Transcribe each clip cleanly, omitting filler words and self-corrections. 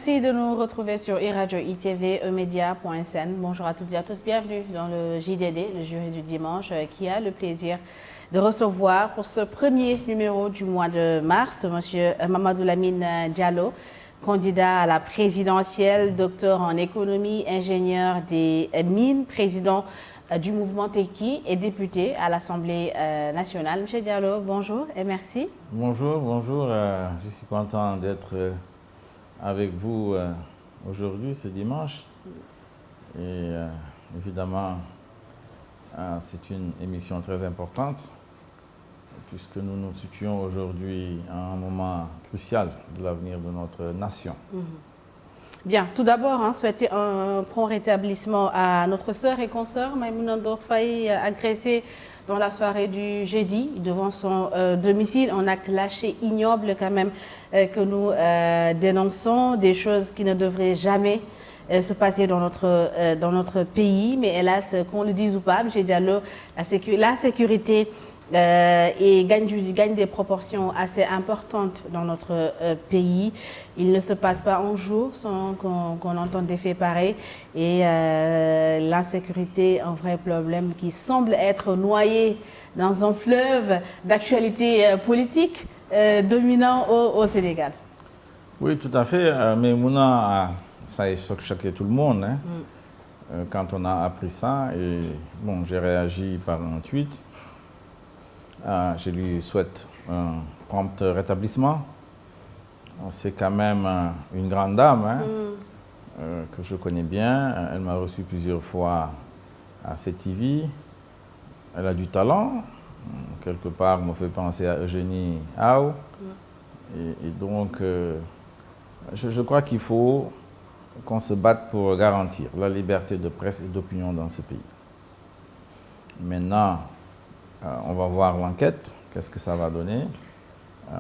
merci de nous retrouver sur iRadio ITV, emedia.sn. Bonjour à toutes et à tous, bienvenue dans le JDD, le jury du dimanche, qui a le plaisir de recevoir pour ce premier numéro du mois de mars, Monsieur Mamadou Lamine Diallo, candidat à la présidentielle, docteur en économie, ingénieur des mines, président du mouvement Teki et député à l'Assemblée nationale. Monsieur Diallo, bonjour et merci. Bonjour, bonjour. Je suis content d'être avec vous aujourd'hui, ce dimanche. Et évidemment, c'est une émission très importante puisque nous nous situons aujourd'hui à un moment crucial de l'avenir de notre nation. Bien, tout d'abord, souhaiter un prompt rétablissement à notre sœur et consoeur Maïmouna Ndour Faye, agressée dans la soirée du jeudi devant son domicile, un acte lâché, ignoble quand même, que nous dénonçons, des choses qui ne devraient jamais se passer dans notre pays. Mais hélas, qu'on le dise ou pas, M. Diallo, la sécurité gagne des proportions assez importantes dans notre pays. Il ne se passe pas un jour sans qu'on entende des faits pareils. Et l'insécurité, un vrai problème qui semble être noyé dans un fleuve d'actualité politique dominant au Sénégal. Oui, tout à fait. Mais Mouna, ça a choqué tout le monde quand on a appris ça. Et bon, j'ai réagi par un tweet. Je lui souhaite un prompt rétablissement. C'est quand même une grande dame que je connais bien. Elle m'a reçu plusieurs fois à CTV. Elle a du talent. Quelque part, me fait penser à Eugénie Ao. Et donc, je crois qu'il faut qu'on se batte pour garantir la liberté de presse et d'opinion dans ce pays. Maintenant, on va voir l'enquête, qu'est-ce que ça va donner.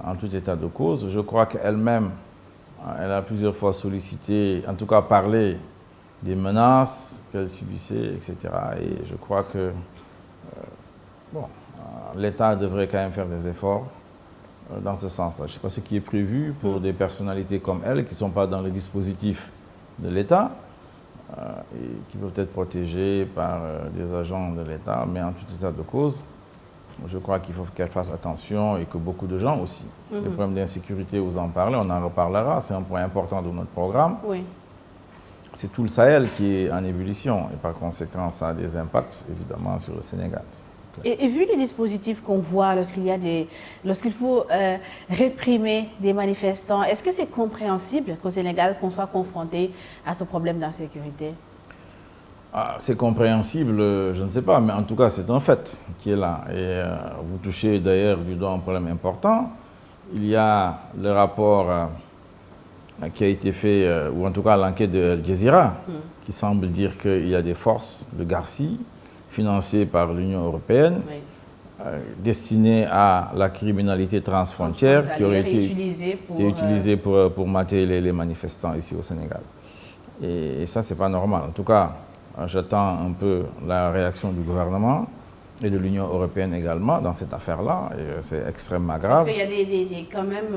En tout état de cause, je crois qu'elle-même, elle a plusieurs fois sollicité, en tout cas parlé des menaces qu'elle subissait, etc. Et je crois que l'État devrait quand même faire des efforts dans ce sens-là. Je ne sais pas ce qui est prévu pour des personnalités comme elle, qui ne sont pas dans le dispositif de l'État, et qui peuvent être protégées par des agents de l'État, mais en tout état de cause, je crois qu'il faut qu'elle fasse attention et que beaucoup de gens aussi. Le problème d'insécurité, vous en parlez, on en reparlera, c'est un point important de notre programme. Oui. C'est tout le Sahel qui est en ébullition et par conséquent, ça a des impacts évidemment sur le Sénégal. Et vu les dispositifs qu'on voit lorsqu'il faut réprimer des manifestants, est-ce que c'est compréhensible qu'au Sénégal, qu'on soit confronté à ce problème d'insécurité? C'est compréhensible, je ne sais pas, mais en tout cas, c'est un fait qui est là. Et vous touchez d'ailleurs du doigt un problème important. Il y a le rapport qui a été fait, ou en tout cas l'enquête de Al Jazeera, qui semble dire qu'il y a des forces de Garci financées par l'Union européenne, destinées à la criminalité transfrontière, qui aurait été utilisée pour mater les manifestants ici au Sénégal. Et ça, c'est pas normal. En tout cas, j'attends un peu la réaction du gouvernement et de l'Union européenne également dans cette affaire-là. Et c'est extrêmement grave. Parce qu'il y a quand même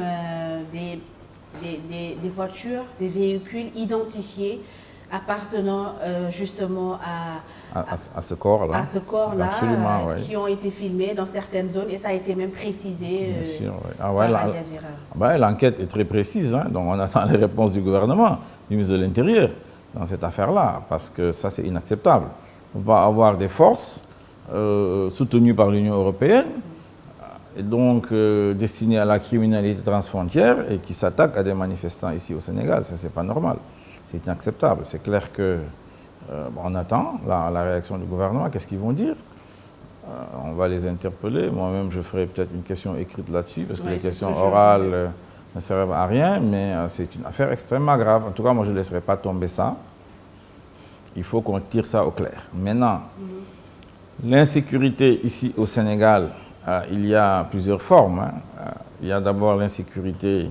des voitures, des véhicules identifiés appartenant justement à ce corps-là. À ce corps-là, absolument, oui. Qui ont été filmés dans certaines zones et ça a été même précisé bien sûr, oui. par Al Jazeera. L'enquête est très précise, donc on attend les réponses du gouvernement, du ministre de l'Intérieur, dans cette affaire-là, parce que ça, c'est inacceptable. On va avoir des forces soutenues par l'Union européenne, et donc destinées à la criminalité transfrontière, et qui s'attaquent à des manifestants ici au Sénégal. Ça, c'est pas normal. C'est inacceptable. C'est clair que on attend la réaction du gouvernement. Qu'est-ce qu'ils vont dire? On va les interpeller. Moi-même, je ferai peut-être une question écrite là-dessus, parce que les questions orales ne servent à rien, mais c'est une affaire extrêmement grave. En tout cas, moi, je ne laisserai pas tomber ça. Il faut qu'on tire ça au clair. Maintenant, l'insécurité ici au Sénégal, il y a plusieurs formes. Il y a d'abord l'insécurité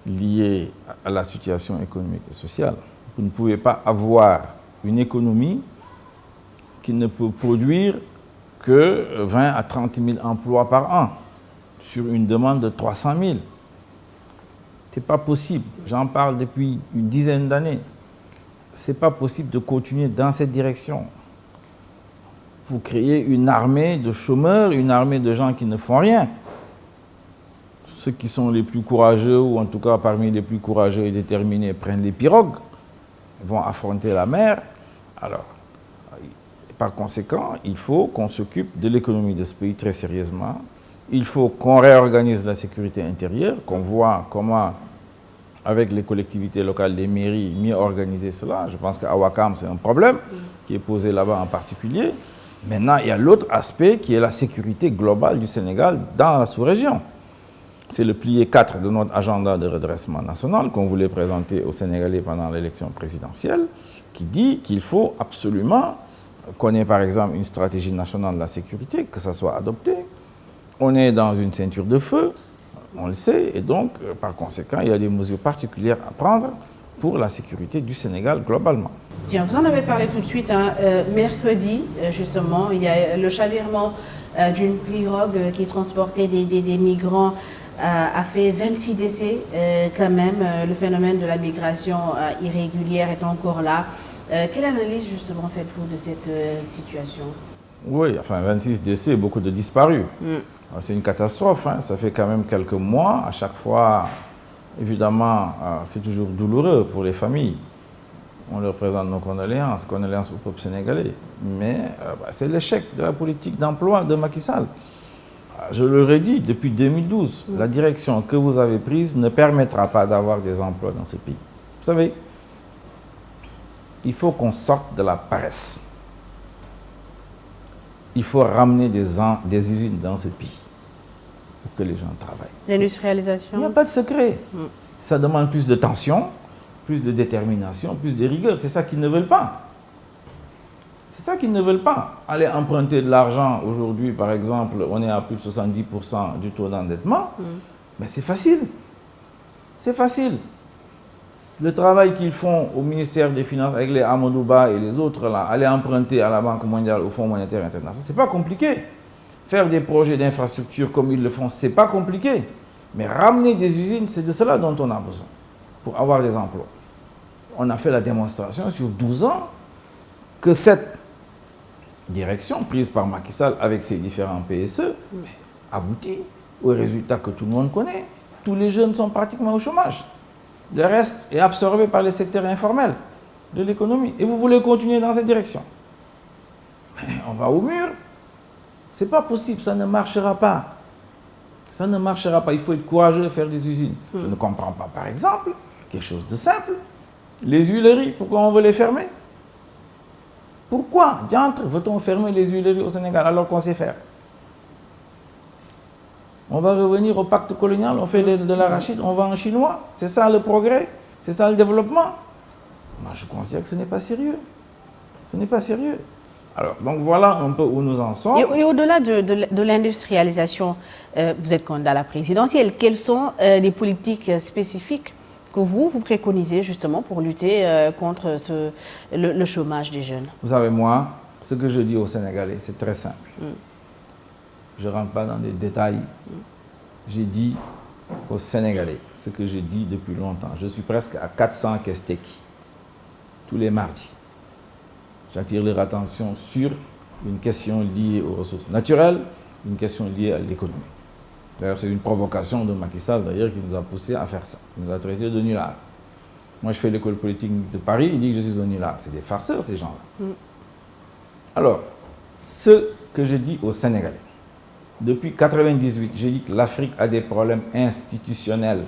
liée à la situation économique et sociale. Vous ne pouvez pas avoir une économie qui ne peut produire que 20 à 30 000 emplois par an sur une demande de 300 000. Ce n'est pas possible. J'en parle depuis une dizaine d'années. Ce n'est pas possible de continuer dans cette direction. Vous créez une armée de chômeurs, une armée de gens qui ne font rien. Ceux qui sont les plus courageux, ou en tout cas parmi les plus courageux et déterminés, prennent les pirogues, vont affronter la mer. Alors, par conséquent, il faut qu'on s'occupe de l'économie de ce pays très sérieusement. Il faut qu'on réorganise la sécurité intérieure, qu'on voit comment, avec les collectivités locales, les mairies, mieux organiser cela. Je pense qu'à Ouakam, c'est un problème qui est posé là-bas en particulier. Maintenant, il y a l'autre aspect qui est la sécurité globale du Sénégal dans la sous-région. C'est le pilier 4 de notre agenda de redressement national qu'on voulait présenter aux Sénégalais pendant l'élection présidentielle, qui dit qu'il faut absolument qu'on ait par exemple une stratégie nationale de la sécurité, que ça soit adopté. On est dans une ceinture de feu, on le sait, et donc par conséquent, il y a des mesures particulières à prendre pour la sécurité du Sénégal globalement. Tiens, vous en avez parlé tout de suite, hein. Mercredi, justement, il y a le chavirement d'une pirogue qui transportait des migrants a fait 26 décès quand même. Le phénomène de la migration irrégulière est encore là. Quelle analyse justement faites-vous de cette situation? Oui, enfin 26 décès, beaucoup de disparus. C'est une catastrophe, hein. Ça fait quand même quelques mois. À chaque fois, évidemment, c'est toujours douloureux pour les familles. On leur présente nos condoléances au peuple sénégalais. Mais c'est l'échec de la politique d'emploi de Macky Sall. Je le redis, depuis 2012, la direction que vous avez prise ne permettra pas d'avoir des emplois dans ce pays. Vous savez, il faut qu'on sorte de la paresse. Il faut ramener des usines dans ce pays pour que les gens travaillent. L'industrialisation? Il n'y a pas de secret. Ça demande plus de tension, plus de détermination, plus de rigueur. C'est ça qu'ils ne veulent pas. C'est ça qu'ils ne veulent pas. Aller emprunter de l'argent aujourd'hui, par exemple, on est à plus de 70% du taux d'endettement. Mais c'est facile. C'est facile. Le travail qu'ils font au ministère des Finances avec les Amadouba et les autres, là, aller emprunter à la Banque mondiale, au Fonds monétaire international, c'est pas compliqué. Faire des projets d'infrastructure comme ils le font, c'est pas compliqué. Mais ramener des usines, c'est de cela dont on a besoin pour avoir des emplois. On a fait la démonstration sur 12 ans que cette direction prise par Macky Sall avec ses différents PSE aboutit au résultat que tout le monde connaît. Tous les jeunes sont pratiquement au chômage. Le reste est absorbé par les secteurs informels de l'économie. Et vous voulez continuer dans cette direction? On va au mur. Ce n'est pas possible, ça ne marchera pas. Ça ne marchera pas. Il faut être courageux et faire des usines. Je ne comprends pas, par exemple, quelque chose de simple. Les huileries, pourquoi on veut les fermer? Pourquoi, diantre, veut-on fermer les huileries au Sénégal alors qu'on sait faire? On va revenir au pacte colonial, on fait de l'arachide, on va en chinois. C'est ça le progrès, c'est ça le développement. Moi, je considère que ce n'est pas sérieux. Ce n'est pas sérieux. Alors, donc voilà un peu où nous en sommes. Et au-delà de l'industrialisation, vous êtes candidat à la présidentielle. Quelles sont les politiques spécifiques que vous préconisez justement pour lutter contre le chômage des jeunes? Vous savez, moi, ce que je dis aux Sénégalais, c'est très simple. Je ne rentre pas dans des détails. J'ai dit aux Sénégalais ce que je dis depuis longtemps. Je suis presque à 400 Kesteki tous les mardis. J'attire leur attention sur une question liée aux ressources naturelles, une question liée à l'économie. D'ailleurs, c'est une provocation de Macky Sall d'ailleurs qui nous a poussé à faire ça. Il nous a traités de nullards. Moi, je fais l'école politique de Paris, il dit que je suis un nullard. C'est des farceurs, ces gens-là. Alors, ce que je dis aux Sénégalais, depuis 1998, j'ai dit que l'Afrique a des problèmes institutionnels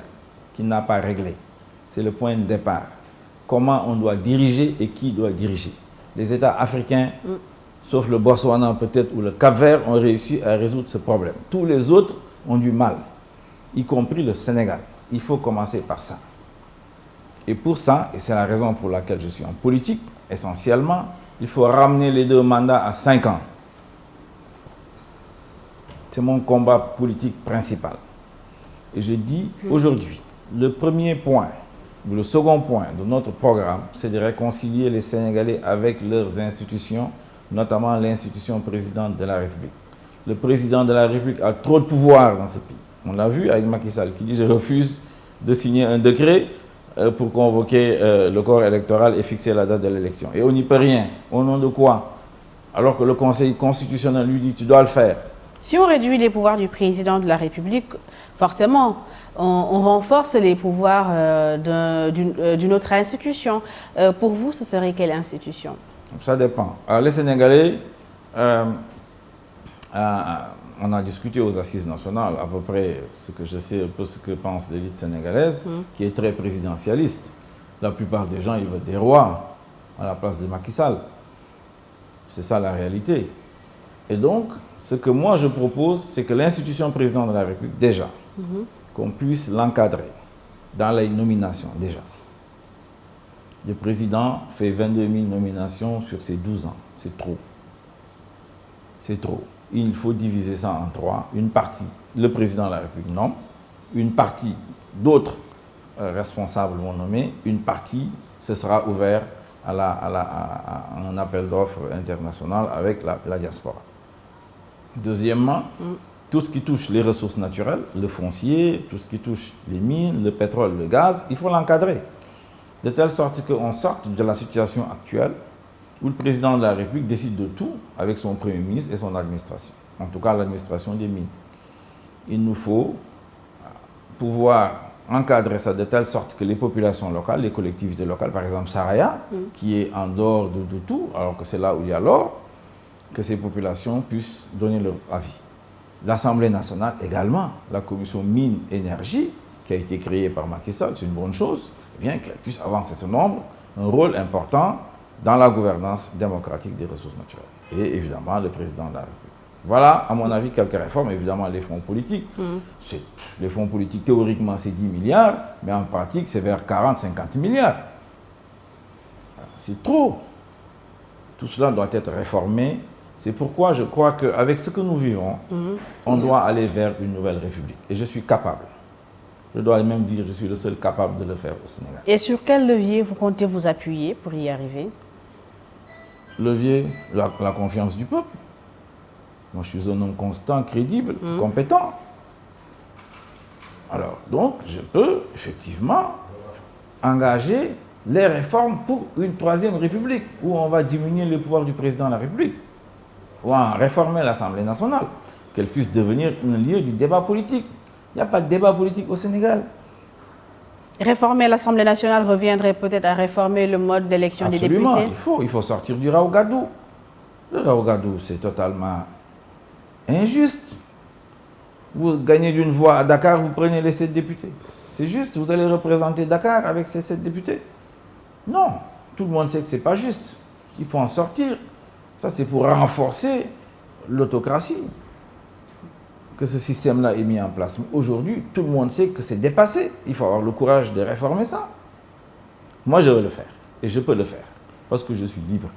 qu'il n'a pas réglés. C'est le point de départ. Comment on doit diriger et qui doit diriger. Les États africains, sauf le Botswana peut-être ou le Cap-Vert, ont réussi à résoudre ce problème. Tous les autres ont du mal, y compris le Sénégal. Il faut commencer par ça. Et pour ça, et c'est la raison pour laquelle je suis en politique, essentiellement, il faut ramener les 2 mandats à 5 ans. C'est mon combat politique principal. Et je dis aujourd'hui, le premier point, ou le second point de notre programme, c'est de réconcilier les Sénégalais avec leurs institutions, notamment l'institution présidente de la République. Le président de la République a trop de pouvoir dans ce pays. On l'a vu avec Macky Sall qui dit « je refuse de signer un décret pour convoquer le corps électoral et fixer la date de l'élection. Et on n'y peut rien. Au nom de quoi? Alors que le Conseil constitutionnel lui dit tu dois le faire. Si on réduit les pouvoirs du président de la République, forcément, on renforce les pouvoirs d'une autre institution. Pour vous, ce serait quelle institution? Ça dépend. Alors, les Sénégalais, on a discuté aux assises nationales à peu près ce que je sais, un peu ce que pense l'élite sénégalaise, qui est très présidentialiste. La plupart des gens, ils veulent des rois à la place de Macky Sall. C'est ça la réalité. Et donc, ce que moi je propose, c'est que l'institution président de la République, déjà, qu'on puisse l'encadrer dans les nominations, déjà. Le président fait 22 000 nominations sur ses 12 ans. C'est trop. C'est trop. Il faut diviser ça en trois. Une partie, le président de la République nomme. Une partie, d'autres responsables vont nommer. Une partie, ce sera ouvert à un appel d'offres international avec la diaspora. Deuxièmement, tout ce qui touche les ressources naturelles, le foncier, tout ce qui touche les mines, le pétrole, le gaz, il faut l'encadrer. De telle sorte qu'on sorte de la situation actuelle où le président de la République décide de tout avec son Premier ministre et son administration. En tout cas, l'administration des mines. Il nous faut pouvoir encadrer ça de telle sorte que les populations locales, les collectivités locales, par exemple Saraya, qui est en dehors de tout, alors que c'est là où il y a l'or, que ces populations puissent donner leur avis. L'Assemblée nationale également, la commission mine-énergie, qui a été créée par Macky Sall, c'est une bonne chose, bien qu'elle puisse avoir un certain nombre, un rôle important dans la gouvernance démocratique des ressources naturelles. Et évidemment, le président de la République. Voilà, à mon avis, quelques réformes. Évidemment, les fonds politiques. Les fonds politiques, théoriquement, c'est 10 milliards, mais en pratique, c'est vers 40-50 milliards. C'est trop. Tout cela doit être réformé. C'est pourquoi je crois qu'avec ce que nous vivons, on doit aller vers une nouvelle République. Et je suis capable. Je dois même dire que je suis le seul capable de le faire au Sénégal. Et sur quel levier vous comptez vous appuyer pour y arriver? Levier, la confiance du peuple. Moi, je suis un homme constant, crédible, compétent. Alors, donc, je peux effectivement engager les réformes pour une troisième République, où on va diminuer les pouvoirs du président de la République, ou en réformer l'Assemblée nationale, qu'elle puisse devenir un lieu du débat politique. Il n'y a pas de débat politique au Sénégal. Réformer l'Assemblée nationale reviendrait peut-être à réformer le mode d'élection des députés? Absolument, il faut sortir du Raougadou. Le Raougadou, c'est totalement injuste. Vous gagnez d'une voix à Dakar, vous prenez les 7 députés. C'est juste, vous allez représenter Dakar avec ces 7 députés? Non, tout le monde sait que ce n'est pas juste. Il faut en sortir. Ça, c'est pour renforcer l'autocratie que ce système-là est mis en place. Mais aujourd'hui, tout le monde sait que c'est dépassé. Il faut avoir le courage de réformer ça. Moi, je veux le faire. Et je peux le faire. Parce que je suis libre.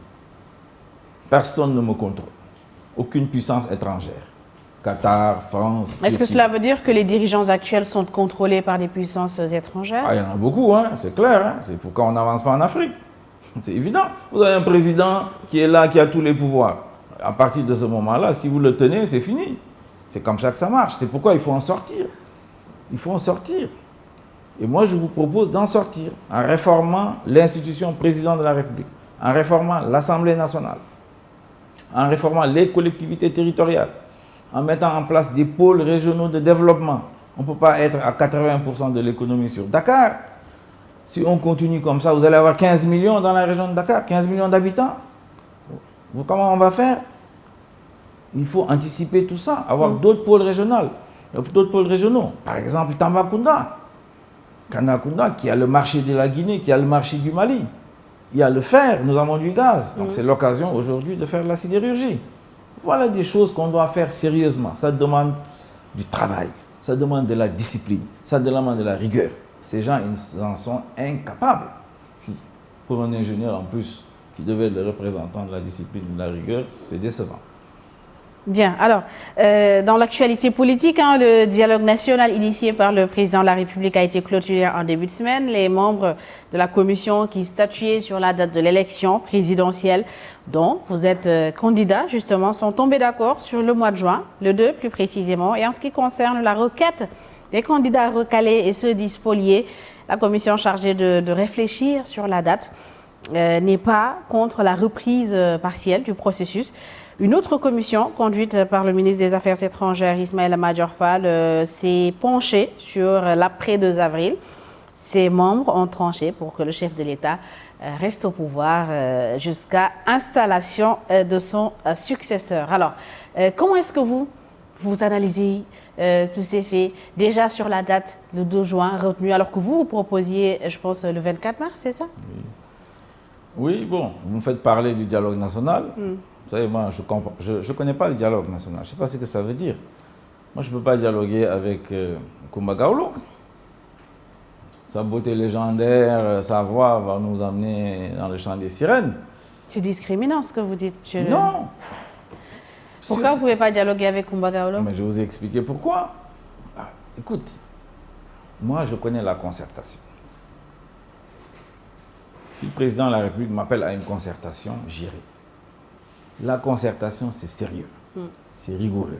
Personne ne me contrôle. Aucune puissance étrangère. Qatar, France... Est-ce que cela veut dire que les dirigeants actuels sont contrôlés par des puissances étrangères? Il y en a beaucoup, hein, c'est clair. Hein. C'est pourquoi on n'avance pas en Afrique. C'est évident. Vous avez un président qui est là, qui a tous les pouvoirs. À partir de ce moment-là, si vous le tenez, c'est fini. C'est comme ça que ça marche. C'est pourquoi il faut en sortir. Il faut en sortir. Et moi, je vous propose d'en sortir en réformant l'institution président de la République, en réformant l'Assemblée nationale, en réformant les collectivités territoriales, en mettant en place des pôles régionaux de développement. On ne peut pas être à 80% de l'économie sur Dakar. Si on continue comme ça, vous allez avoir 15 millions dans la région de Dakar, 15 millions d'habitants. Comment on va faire? Il faut anticiper tout ça, avoir d'autres pôles régionaux. Par exemple, Tambacounda. Tambacounda qui a le marché de la Guinée, qui a le marché du Mali. Il y a le fer, nous avons du gaz. Donc c'est l'occasion aujourd'hui de faire la sidérurgie. Voilà des choses qu'on doit faire sérieusement. Ça demande du travail, ça demande de la discipline, ça demande de la rigueur. Ces gens, ils en sont incapables. Pour un ingénieur en plus, qui devait être le représentant de la discipline et de la rigueur, c'est décevant. Bien, alors, dans l'actualité politique, le dialogue national initié par le président de la République a été clôturé en début de semaine. Les membres de la commission qui statuaient sur la date de l'élection présidentielle, dont vous êtes candidat justement, sont tombés d'accord sur le mois de juin, le 2 plus précisément. Et en ce qui concerne la requête des candidats recalés et ceux dits spoliés. La commission chargée de réfléchir sur la date n'est pas contre la reprise partielle du processus. Une autre commission, conduite par le ministre des Affaires étrangères, Ismaïla Madior Fall, s'est penchée sur l'après-2 avril. Ses membres ont tranché pour que le chef de l'État reste au pouvoir jusqu'à installation de son successeur. Alors, comment est-ce que vous analysez tous ces faits? Déjà sur la date, le 2 juin, retenue, alors que vous proposiez, je pense, le 24 mars, c'est ça? Oui, bon, vous me faites parler du dialogue national. Vous savez, moi, je ne connais pas le dialogue national. Je ne sais pas ce que ça veut dire. Moi, je ne peux pas dialoguer avec Coumba Gawlo. Sa beauté légendaire, sa voix va nous amener dans le chant des sirènes. C'est discriminant ce que vous dites, monsieur. Non. Pourquoi vous ne pouvez pas dialoguer avec Coumba Gawlo? Mais je vous ai expliqué pourquoi. Écoute, moi, je connais la concertation. Si le président de la République m'appelle à une concertation, j'irai. La concertation, c'est sérieux, c'est rigoureux.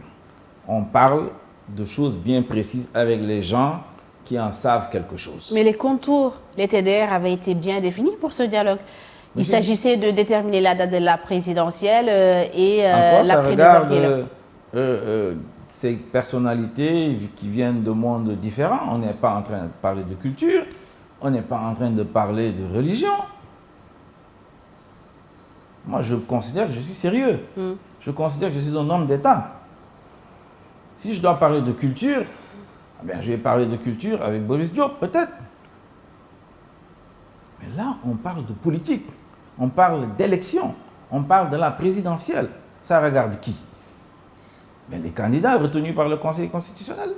On parle de choses bien précises avec les gens qui en savent quelque chose. Mais les contours, les TDR avaient été bien définis pour ce dialogue. Il s'agissait de déterminer la date de la présidentielle et l'après-2 avril. Ces personnalités qui viennent de mondes différents, on n'est pas en train de parler de culture, on n'est pas en train de parler de religion. Moi, je considère que je suis sérieux. Je considère que je suis un homme d'État. Si je dois parler de culture, eh bien, je vais parler de culture avec Boris Diop, peut-être. Mais là, on parle de politique. On parle d'élection. On parle de la présidentielle. Ça regarde qui? Mais les candidats retenus par le Conseil constitutionnel.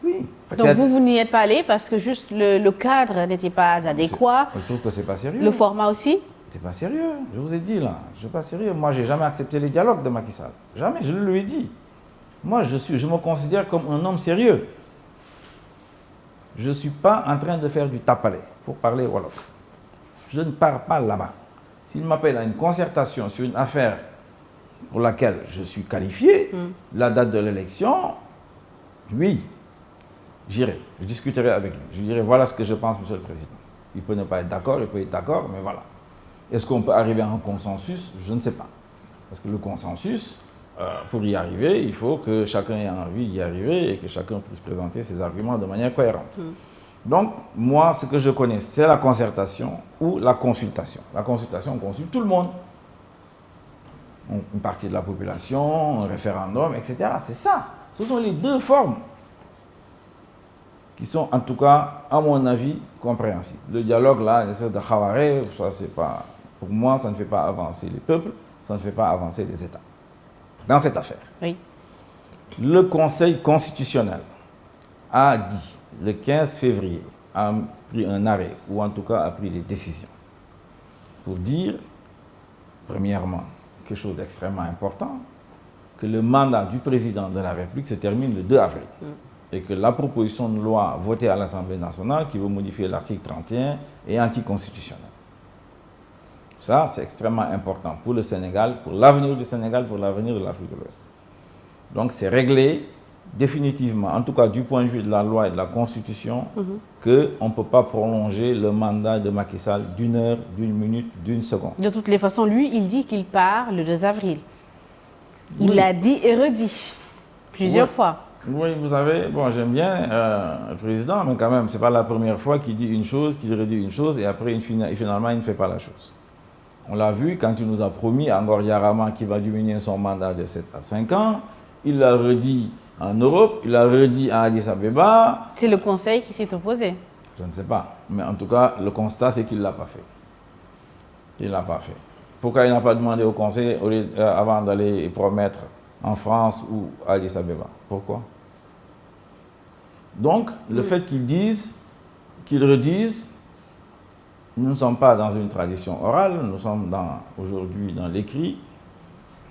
Oui, peut-être. Donc vous n'y êtes pas allé parce que juste le cadre n'était pas adéquat. Je trouve que c'est pas sérieux. Le format aussi? C'est pas sérieux. Je vous ai dit là, je suis pas sérieux. Moi, j'ai jamais accepté les dialogues de Macky Sall. Jamais, je le lui ai dit. Moi, je me considère comme un homme sérieux. Je ne suis pas en train de faire du tapalé pour parler Wolof. Je ne pars pas là-bas. S'il m'appelle à une concertation sur une affaire pour laquelle je suis qualifié, la date de l'élection, oui, j'irai. Je discuterai avec lui. Je lui dirai voilà ce que je pense, monsieur le président. Il peut ne pas être d'accord, il peut être d'accord, mais voilà. Est-ce qu'on peut arriver à un consensus? Je ne sais pas. Parce que le consensus, pour y arriver, il faut que chacun ait envie d'y arriver et que chacun puisse présenter ses arguments de manière cohérente. Donc, moi, ce que je connais, c'est la concertation ou la consultation. La consultation, on consulte tout le monde. Une partie de la population, un référendum, etc. C'est ça. Ce sont les deux formes qui sont, en tout cas, à mon avis, compréhensibles. Le dialogue, là, une espèce de khawaré, ça, c'est pas... Pour moi, ça ne fait pas avancer les peuples, ça ne fait pas avancer les États. Dans cette affaire, oui. Le Conseil constitutionnel a dit, le 15 février, a pris un arrêt, ou en tout cas a pris des décisions, pour dire, premièrement, quelque chose d'extrêmement important, que le mandat du président de la République se termine le 2 avril. Et que la proposition de loi votée à l'Assemblée nationale, qui veut modifier l'article 31, est anticonstitutionnelle. Ça, c'est extrêmement important pour le Sénégal, pour l'avenir du Sénégal, pour l'avenir de l'Afrique de l'Ouest. Donc, c'est réglé définitivement, en tout cas du point de vue de la loi et de la Constitution, qu'on ne peut pas prolonger le mandat de Macky Sall d'une heure, d'une minute, d'une seconde. De toutes les façons, lui, il dit qu'il part le 2 avril. Il l'a dit et redit plusieurs fois. Oui, vous savez, bon, j'aime bien le président, mais quand même, ce n'est pas la première fois qu'il dit une chose, qu'il redit une chose, et après, finalement, il ne fait pas la chose. On l'a vu quand il nous a promis à Ngor Yarama qu'il va diminuer son mandat de 7 à 5 ans. Il l'a redit en Europe, il l'a redit à Addis Abeba. C'est le Conseil qui s'est opposé. Je ne sais pas. Mais en tout cas, le constat, c'est qu'il ne l'a pas fait. Il ne l'a pas fait. Pourquoi il n'a pas demandé au Conseil avant d'aller promettre en France ou à Addis Abeba? Pourquoi? Donc, le fait qu'ils disent, qu'ils redisent, nous ne sommes pas dans une tradition orale, nous sommes aujourd'hui dans l'écrit.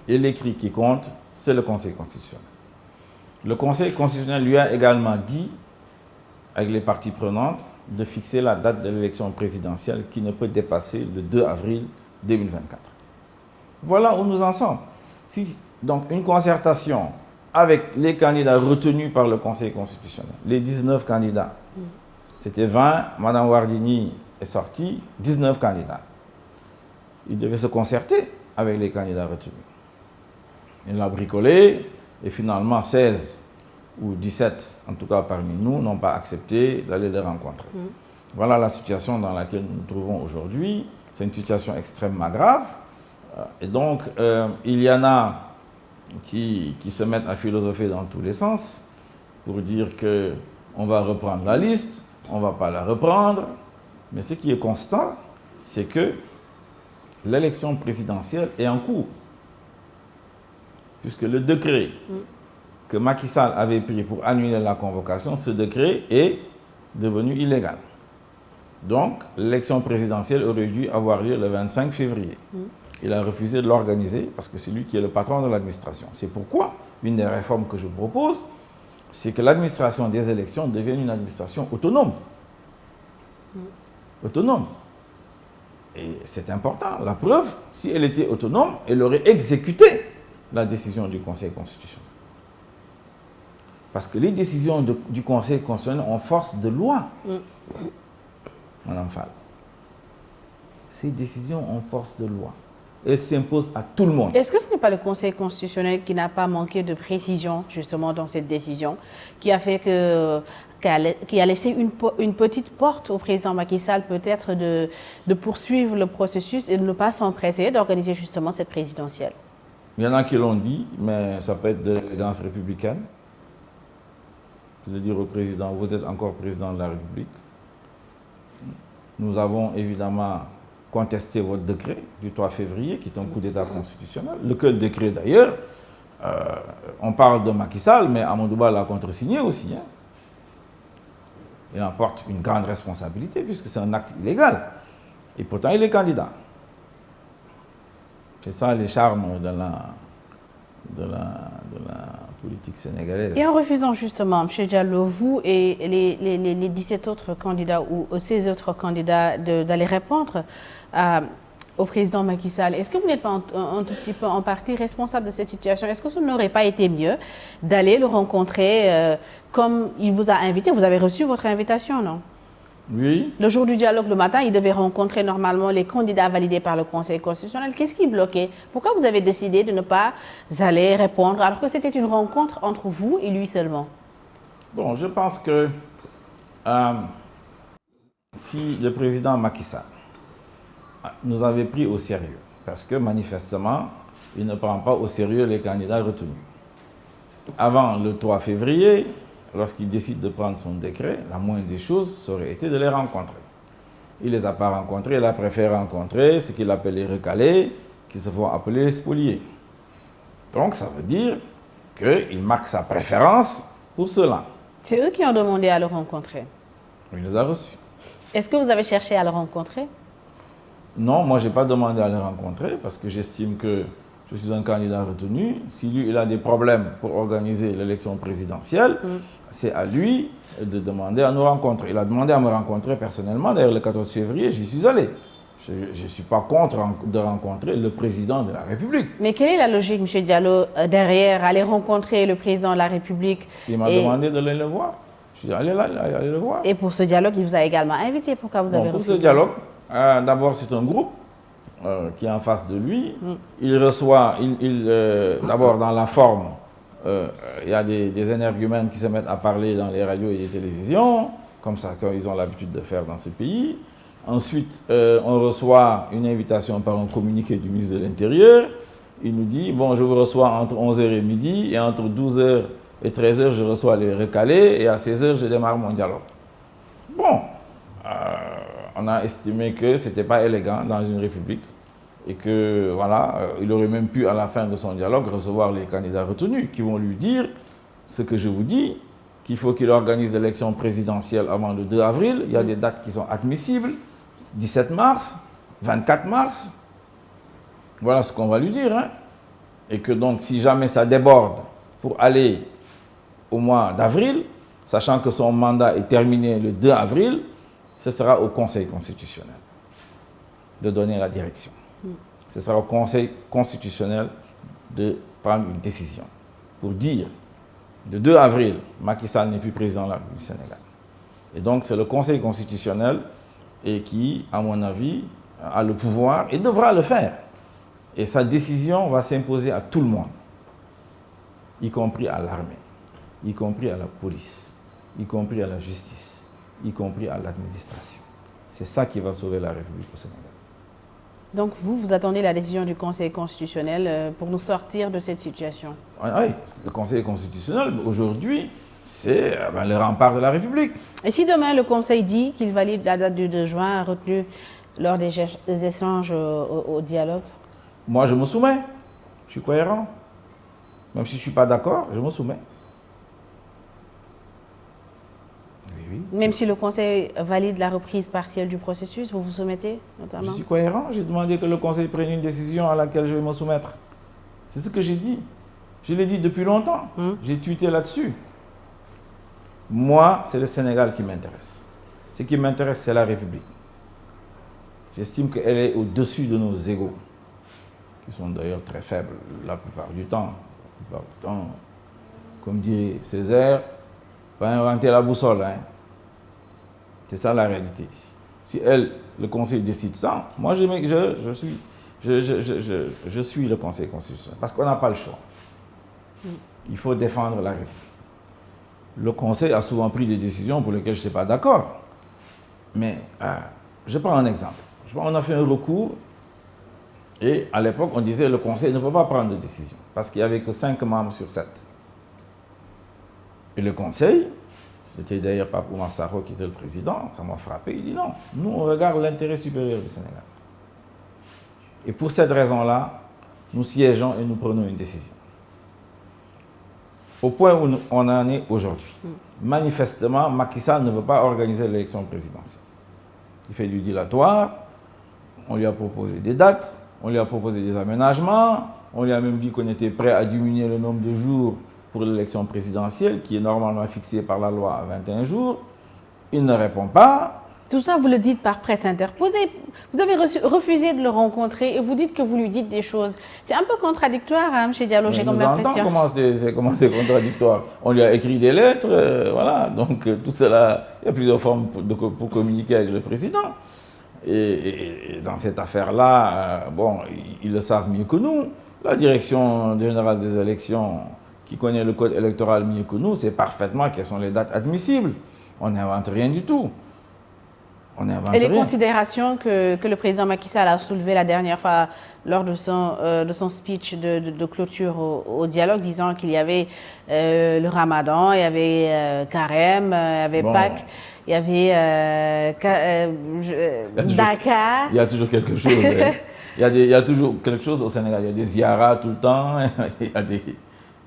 Et l'écrit qui compte, c'est le Conseil constitutionnel. Le Conseil constitutionnel lui a également dit, avec les parties prenantes, de fixer la date de l'élection présidentielle qui ne peut dépasser le 2 avril 2024. Voilà où nous en sommes. Si donc une concertation avec les candidats retenus par le Conseil constitutionnel, les 19 candidats. C'était 20, Mme Wardini est sortie, 19 candidats. Il devait se concerter avec les candidats retenus. Il a bricolé et finalement 16 ou 17, en tout cas parmi nous, n'ont pas accepté d'aller les rencontrer. Voilà la situation dans laquelle nous nous trouvons aujourd'hui. C'est une situation extrêmement grave. Et donc, il y en a qui se mettent à philosopher dans tous les sens pour dire qu'on va reprendre la liste, on ne va pas la reprendre. Mais ce qui est constant, c'est que l'élection présidentielle est en cours. Puisque le décret que Macky Sall avait pris pour annuler la convocation, ce décret est devenu illégal. Donc, l'élection présidentielle aurait dû avoir lieu le 25 février. Il a refusé de l'organiser parce que c'est lui qui est le patron de l'administration. C'est pourquoi, une des réformes que je propose, c'est que l'administration des élections devienne une administration autonome. Autonome. Et c'est important. La preuve, si elle était autonome, elle aurait exécuté la décision du Conseil constitutionnel. Parce que les décisions du Conseil constitutionnel ont force de loi. Madame Fall. Ces décisions ont force de loi. Elles s'imposent à tout le monde. Est-ce que ce n'est pas le Conseil constitutionnel qui n'a pas manqué de précision justement dans cette décision, qui a fait qui a laissé une petite porte au président Macky Sall peut-être de poursuivre le processus et de ne pas s'empresser d'organiser justement cette présidentielle? Il y en a qui l'ont dit, mais ça peut être de l'élégance républicaine. De dire au président, vous êtes encore président de la République. Nous avons évidemment contesté votre décret du 3 février, qui est un coup d'État constitutionnel. Lequel décret d'ailleurs, on parle de Macky Sall, mais Amadouba l'a contresigné aussi. Hein. Il en porte une grande responsabilité, puisque c'est un acte illégal. Et pourtant, il est candidat. C'est ça les charmes de la politique sénégalaise. Et en refusant justement, M. Diallo, vous et les 17 autres candidats ou 16 autres candidats d'aller répondre au président Macky Sall, est-ce que vous n'êtes pas un tout petit peu en partie responsable de cette situation? Est-ce que ce n'aurait pas été mieux d'aller le rencontrer comme il vous a invité? Vous avez reçu votre invitation, non? Oui. Le jour du dialogue, le matin, il devait rencontrer normalement les candidats validés par le Conseil constitutionnel. Qu'est-ce qui bloquait? Pourquoi vous avez décidé de ne pas aller répondre alors que c'était une rencontre entre vous et lui seulement? Bon, je pense que si le président Macky Sall nous avait pris au sérieux, parce que manifestement, il ne prend pas au sérieux les candidats retenus. Avant le 3 février, lorsqu'il décide de prendre son décret, la moindre des choses, ça aurait été de les rencontrer. Il ne les a pas rencontrés, il a préféré rencontrer ce qu'il appelle les recalés, qui se font appeler les spoliés. Donc ça veut dire qu'il marque sa préférence pour cela. C'est eux qui ont demandé à le rencontrer. Il les a reçus. Est-ce que vous avez cherché à le rencontrer? Non, moi je n'ai pas demandé à le rencontrer parce que j'estime que je suis un candidat retenu. Si lui, il a des problèmes pour organiser l'élection présidentielle, c'est à lui de demander à nous rencontrer. Il a demandé à me rencontrer personnellement. D'ailleurs, le 14 février, j'y suis allé. Je ne suis pas contre de rencontrer le président de la République. Mais quelle est la logique, M. Diallo, derrière aller rencontrer le président de la République? Il m'a demandé d'aller le voir. Je suis dit, allez là, allez le voir. Et pour ce dialogue, il vous a également invité. Pourquoi vous avez refusé? Pour ce dialogue, d'abord, c'est un groupe qui est en face de lui. Il reçoit, d'abord dans la forme, il y a des énergumènes qui se mettent à parler dans les radios et les télévisions, comme ça, comme ils ont l'habitude de faire dans ce pays. Ensuite, on reçoit une invitation par un communiqué du ministre de l'Intérieur. Il nous dit, bon, je vous reçois entre 11h et midi, et entre 12h et 13h, je reçois les recalés, et à 16h, je démarre mon dialogue. Bon, on a estimé que ce n'était pas élégant dans une république, et que, voilà, il aurait même pu, à la fin de son dialogue, recevoir les candidats retenus, qui vont lui dire ce que je vous dis, qu'il faut qu'il organise l'élection présidentielle avant le 2 avril. Il y a des dates qui sont admissibles. 17 mars, 24 mars. Voilà ce qu'on va lui dire. Hein. Et que donc, si jamais ça déborde pour aller au mois d'avril, sachant que son mandat est terminé le 2 avril, ce sera au Conseil constitutionnel de donner la direction. Ce sera au Conseil constitutionnel de prendre une décision pour dire Le 2 avril, Macky Sall n'est plus président de la République du Sénégal. Et donc, c'est le Conseil constitutionnel qui, à mon avis, a le pouvoir et devra le faire. Et sa décision va s'imposer à tout le monde, y compris à l'armée, y compris à la police, y compris à la justice, y compris à l'administration. C'est ça qui va sauver la République au Sénégal. Donc vous attendez la décision du Conseil constitutionnel pour nous sortir de cette situation? Oui, le Conseil constitutionnel, aujourd'hui, c'est le rempart de la République. Et si demain le Conseil dit qu'il valide la date du 2 juin retenue lors des échanges au dialogue? Moi, je me soumets. Je suis cohérent. Même si je ne suis pas d'accord, je me soumets. Oui. Même si le Conseil valide la reprise partielle du processus, vous vous soumettez notamment? Je suis cohérent. J'ai demandé que le Conseil prenne une décision à laquelle je vais me soumettre. C'est ce que j'ai dit. Je l'ai dit depuis longtemps. J'ai tweeté là-dessus. Moi, c'est le Sénégal qui m'intéresse. Ce qui m'intéresse, c'est la République. J'estime qu'elle est au-dessus de nos égos, qui sont d'ailleurs très faibles la plupart du temps. Comme dit Césaire, pas inventer la boussole. Hein. C'est ça la réalité. Si le Conseil décide ça, moi je suis le Conseil constitutionnel. Parce qu'on n'a pas le choix. Il faut défendre la République. Le Conseil a souvent pris des décisions pour lesquelles je ne suis pas d'accord. Mais je prends un exemple. On a fait un recours et à l'époque, on disait que le Conseil ne peut pas prendre de décision parce qu'il n'y avait que 5 membres sur 7. Et le Conseil, c'était d'ailleurs Pape Oumar Sarr qui était le président, ça m'a frappé, il dit non, nous on regarde l'intérêt supérieur du Sénégal. Et pour cette raison-là, nous siégeons et nous prenons une décision. Au point où on en est aujourd'hui, manifestement, Macky Sall ne veut pas organiser l'élection présidentielle. Il fait du dilatoire, on lui a proposé des dates, on lui a proposé des aménagements, on lui a même dit qu'on était prêt à diminuer le nombre de jours pour l'élection présidentielle, qui est normalement fixé par la loi à 21 jours. Il ne répond pas. Tout ça, vous le dites par presse interposée. Vous avez refusé de le rencontrer et vous dites que vous lui dites des choses. C'est un peu contradictoire, hein, M. Diallo, j'ai comme l'impression. Comment c'est contradictoire. On lui a écrit des lettres, voilà. Donc tout cela, il y a plusieurs formes pour communiquer avec le président. Et dans cette affaire-là, ils le savent mieux que nous. La direction générale des élections, qui connaît le code électoral mieux que nous, sait parfaitement quelles sont les dates admissibles. On n'invente rien du tout. Et les considérations que le président Macky Sall a soulevées la dernière fois lors de son speech de clôture au dialogue, disant qu'il y avait le Ramadan, il y avait Carême, il y avait Pâques, il y avait Dakar. Il y a toujours quelque chose. Il y a toujours quelque chose au Sénégal. Il y a des ziyaras tout le temps.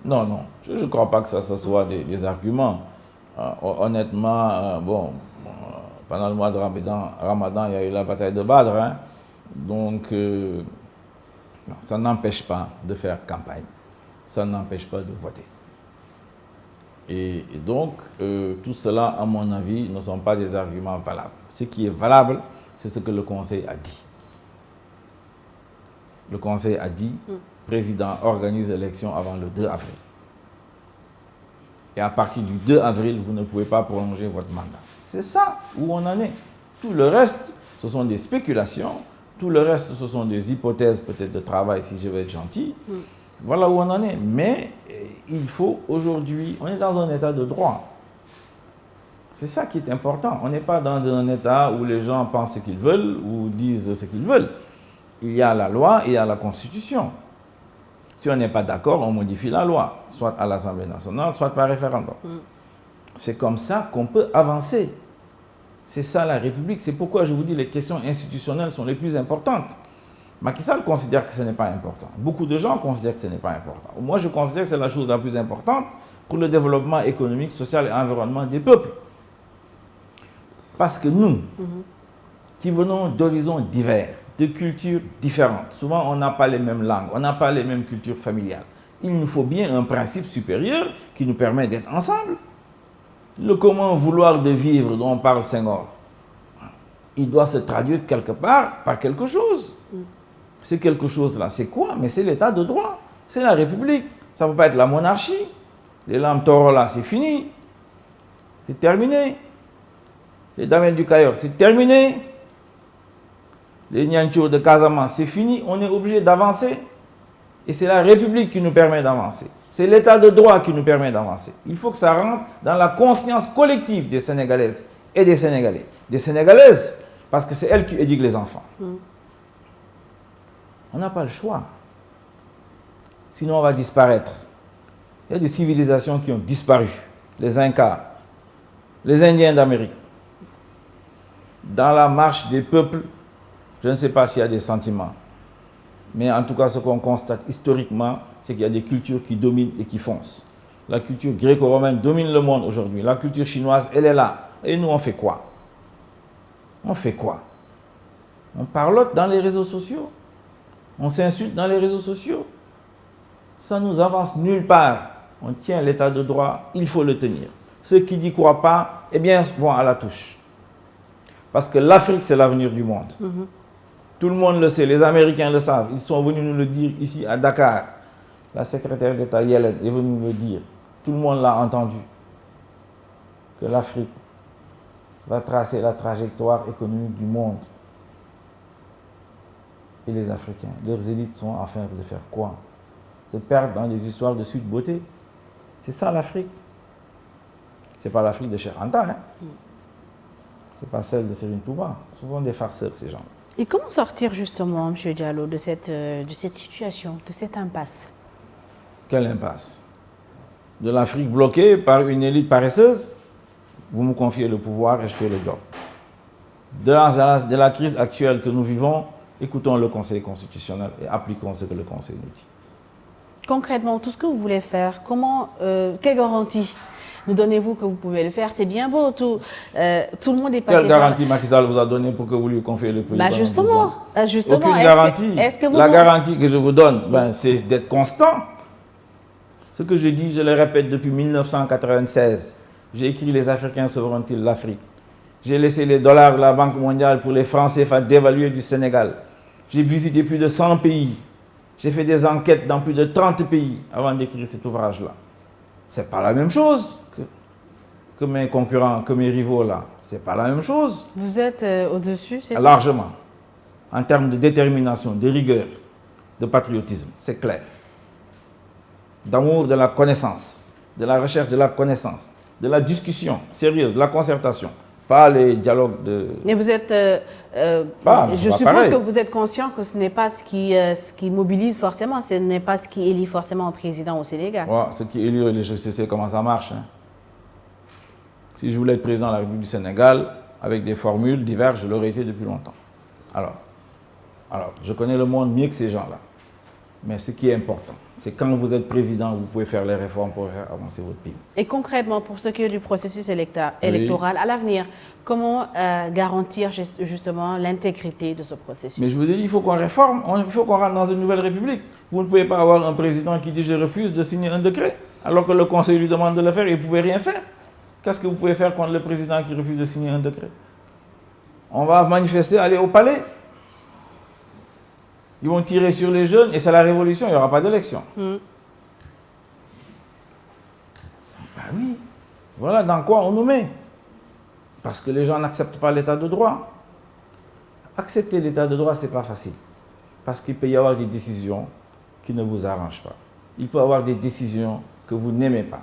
Non, je ne crois pas que ça soit des arguments. Honnêtement, pendant le mois de Ramadan, il y a eu la bataille de Badr. Hein. Donc, ça n'empêche pas de faire campagne. Ça n'empêche pas de voter. Et donc, tout cela, à mon avis, ne sont pas des arguments valables. Ce qui est valable, c'est ce que le Conseil a dit. Le Conseil a dit, le président organise l'élection avant le 2 avril. Et à partir du 2 avril, vous ne pouvez pas prolonger votre mandat. C'est ça où on en est. Tout le reste, ce sont des spéculations. Tout le reste, ce sont des hypothèses peut-être de travail, si je veux être gentil. Voilà où on en est. Mais il faut aujourd'hui, on est dans un état de droit. C'est ça qui est important. On n'est pas dans un état où les gens pensent ce qu'ils veulent ou disent ce qu'ils veulent. Il y a la loi et il y a la Constitution. Si on n'est pas d'accord, on modifie la loi, soit à l'Assemblée nationale, soit par référendum. C'est comme ça qu'on peut avancer. C'est ça la République. C'est pourquoi je vous dis que les questions institutionnelles sont les plus importantes. Macky Sall considère que ce n'est pas important. Beaucoup de gens considèrent que ce n'est pas important. Moi, je considère que c'est la chose la plus importante pour le développement économique, social et environnemental des peuples. Parce que nous, qui venons d'horizons divers, de cultures différentes, souvent on n'a pas les mêmes langues, on n'a pas les mêmes cultures familiales. Il nous faut bien un principe supérieur qui nous permet d'être ensemble. Le comment vouloir de vivre dont on parle Senghor, il doit se traduire quelque part par quelque chose. C'est quelque chose là, c'est quoi? Mais c'est l'état de droit, c'est la République. Ça ne peut pas être la monarchie. Les lames taureaux là, c'est fini. C'est terminé. Les damels du Cayor, c'est terminé. Les Niancho de Casamance, c'est fini. On est obligé d'avancer. Et c'est la République qui nous permet d'avancer. C'est l'état de droit qui nous permet d'avancer. Il faut que ça rentre dans la conscience collective des Sénégalaises et des Sénégalais. Des Sénégalaises, parce que c'est elles qui éduquent les enfants. On n'a pas le choix. Sinon, on va disparaître. Il y a des civilisations qui ont disparu. Les Incas, les Indiens d'Amérique. Dans la marche des peuples, je ne sais pas s'il y a des sentiments. Mais en tout cas, ce qu'on constate historiquement, c'est qu'il y a des cultures qui dominent et qui foncent. La culture gréco-romaine domine le monde aujourd'hui. La culture chinoise, elle est là. Et nous, on fait quoi? On fait quoi? On parlote dans les réseaux sociaux. On s'insulte dans les réseaux sociaux. Ça nous avance nulle part. On tient l'état de droit, il faut le tenir. Ceux qui n'y croient pas, eh bien, vont à la touche. Parce que l'Afrique, c'est l'avenir du monde. Tout le monde le sait, les Américains le savent. Ils sont venus nous le dire ici à Dakar. La secrétaire d'État Yellen est venue nous le dire. Tout le monde l'a entendu. Que l'Afrique va tracer la trajectoire économique du monde. Et les Africains, leurs élites sont en train de faire quoi? Se perdre dans des histoires de suite beauté. C'est ça l'Afrique. C'est pas l'Afrique de Cheikh Anta, hein? C'est pas celle de Serigne Touba. Souvent des farceurs, ces gens. Et comment sortir justement, M. Diallo, de cette situation, de cette impasse? Quelle impasse? De l'Afrique bloquée par une élite paresseuse? Vous me confiez le pouvoir et je fais le job. De la crise actuelle que nous vivons, écoutons le Conseil constitutionnel et appliquons ce que le Conseil nous dit. Concrètement, tout ce que vous voulez faire, quelle garantie nous donnez-vous que vous pouvez le faire? C'est bien beau, tout le monde est passé. Quelle garantie Macky Sall vous a donné pour que vous lui confiez le pays? Justement, aucune garantie. La garantie que je vous donne, c'est d'être constant. Ce que je dis, je le répète depuis 1996. J'ai écrit Les Africains sauveront-ils l'Afrique? J'ai laissé les dollars de la Banque mondiale pour les Français dévaluer du Sénégal. J'ai visité plus de 100 pays. J'ai fait des enquêtes dans plus de 30 pays avant d'écrire cet ouvrage-là. Ce n'est pas la même chose que mes concurrents, que mes rivaux là. Ce n'est pas la même chose. Vous êtes au-dessus, c'est ça? Largement. En termes de détermination, de rigueur, de patriotisme, c'est clair. D'amour de la connaissance, de la recherche de la connaissance, de la discussion sérieuse, de la concertation. Pas les dialogues de... Mais vous êtes... je suppose que vous êtes conscient que ce n'est pas ce qui mobilise forcément, ce n'est pas ce qui élit forcément un président au Sénégal. Ouais, ce qui élit, je sais comment ça marche. Hein. Si je voulais être président de la République du Sénégal, avec des formules diverses, je l'aurais été depuis longtemps. Alors, je connais le monde mieux que ces gens-là. Mais ce qui est important, c'est quand vous êtes président, vous pouvez faire les réformes pour faire avancer votre pays. Et concrètement, pour ce qui est du processus électoral, à l'avenir, comment garantir justement l'intégrité de ce processus? Mais je vous ai dit, il faut qu'on réforme, il faut qu'on rentre dans une nouvelle république. Vous ne pouvez pas avoir un président qui dit « je refuse de signer un décret », alors que le Conseil lui demande de le faire et il ne pouvait rien faire. Qu'est-ce que vous pouvez faire contre le président qui refuse de signer un décret? On va manifester, aller au palais. Ils vont tirer sur les jeunes et c'est la révolution, il n'y aura pas d'élection. Ben oui, voilà dans quoi on nous met. Parce que les gens n'acceptent pas l'état de droit. Accepter l'état de droit, ce n'est pas facile. Parce qu'il peut y avoir des décisions qui ne vous arrangent pas. Il peut y avoir des décisions que vous n'aimez pas.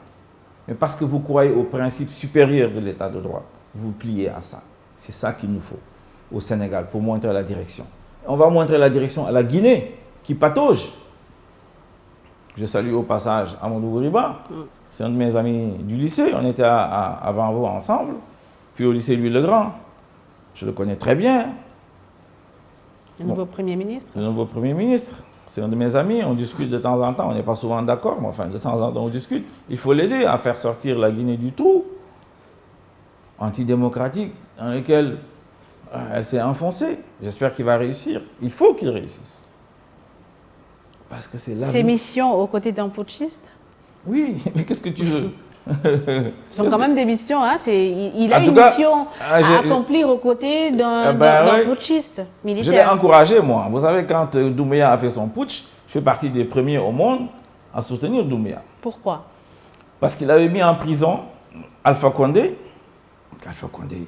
Mais parce que vous croyez au principe supérieur de l'état de droit, vous pliez à ça. C'est ça qu'il nous faut au Sénégal pour montrer la direction. On va montrer la direction à la Guinée, qui patauge. Je salue au passage Amadou Bouriba. C'est un de mes amis du lycée. On était à Vanvo ensemble. Puis au lycée Louis-le-Grand. Je le connais très bien. Le nouveau Premier ministre? Le nouveau Premier ministre. C'est un de mes amis. On discute de temps en temps. On n'est pas souvent d'accord, mais enfin, de temps en temps, on discute. Il faut l'aider à faire sortir la Guinée du trou antidémocratique dans lequel... elle s'est enfoncée. J'espère qu'il va réussir. Il faut qu'il réussisse. Parce que c'est là. Ces missions aux côtés d'un putschiste? Oui, mais qu'est-ce que tu veux? Ce sont quand même des missions. Hein? Il a une mission à accomplir aux côtés d'un putschiste militaire. Je l'ai encouragé, moi. Vous savez, quand Doumbouya a fait son putsch, je fais partie des premiers au monde à soutenir Doumbouya. Pourquoi? Parce qu'il avait mis en prison Alpha Condé. Alpha Condé, vous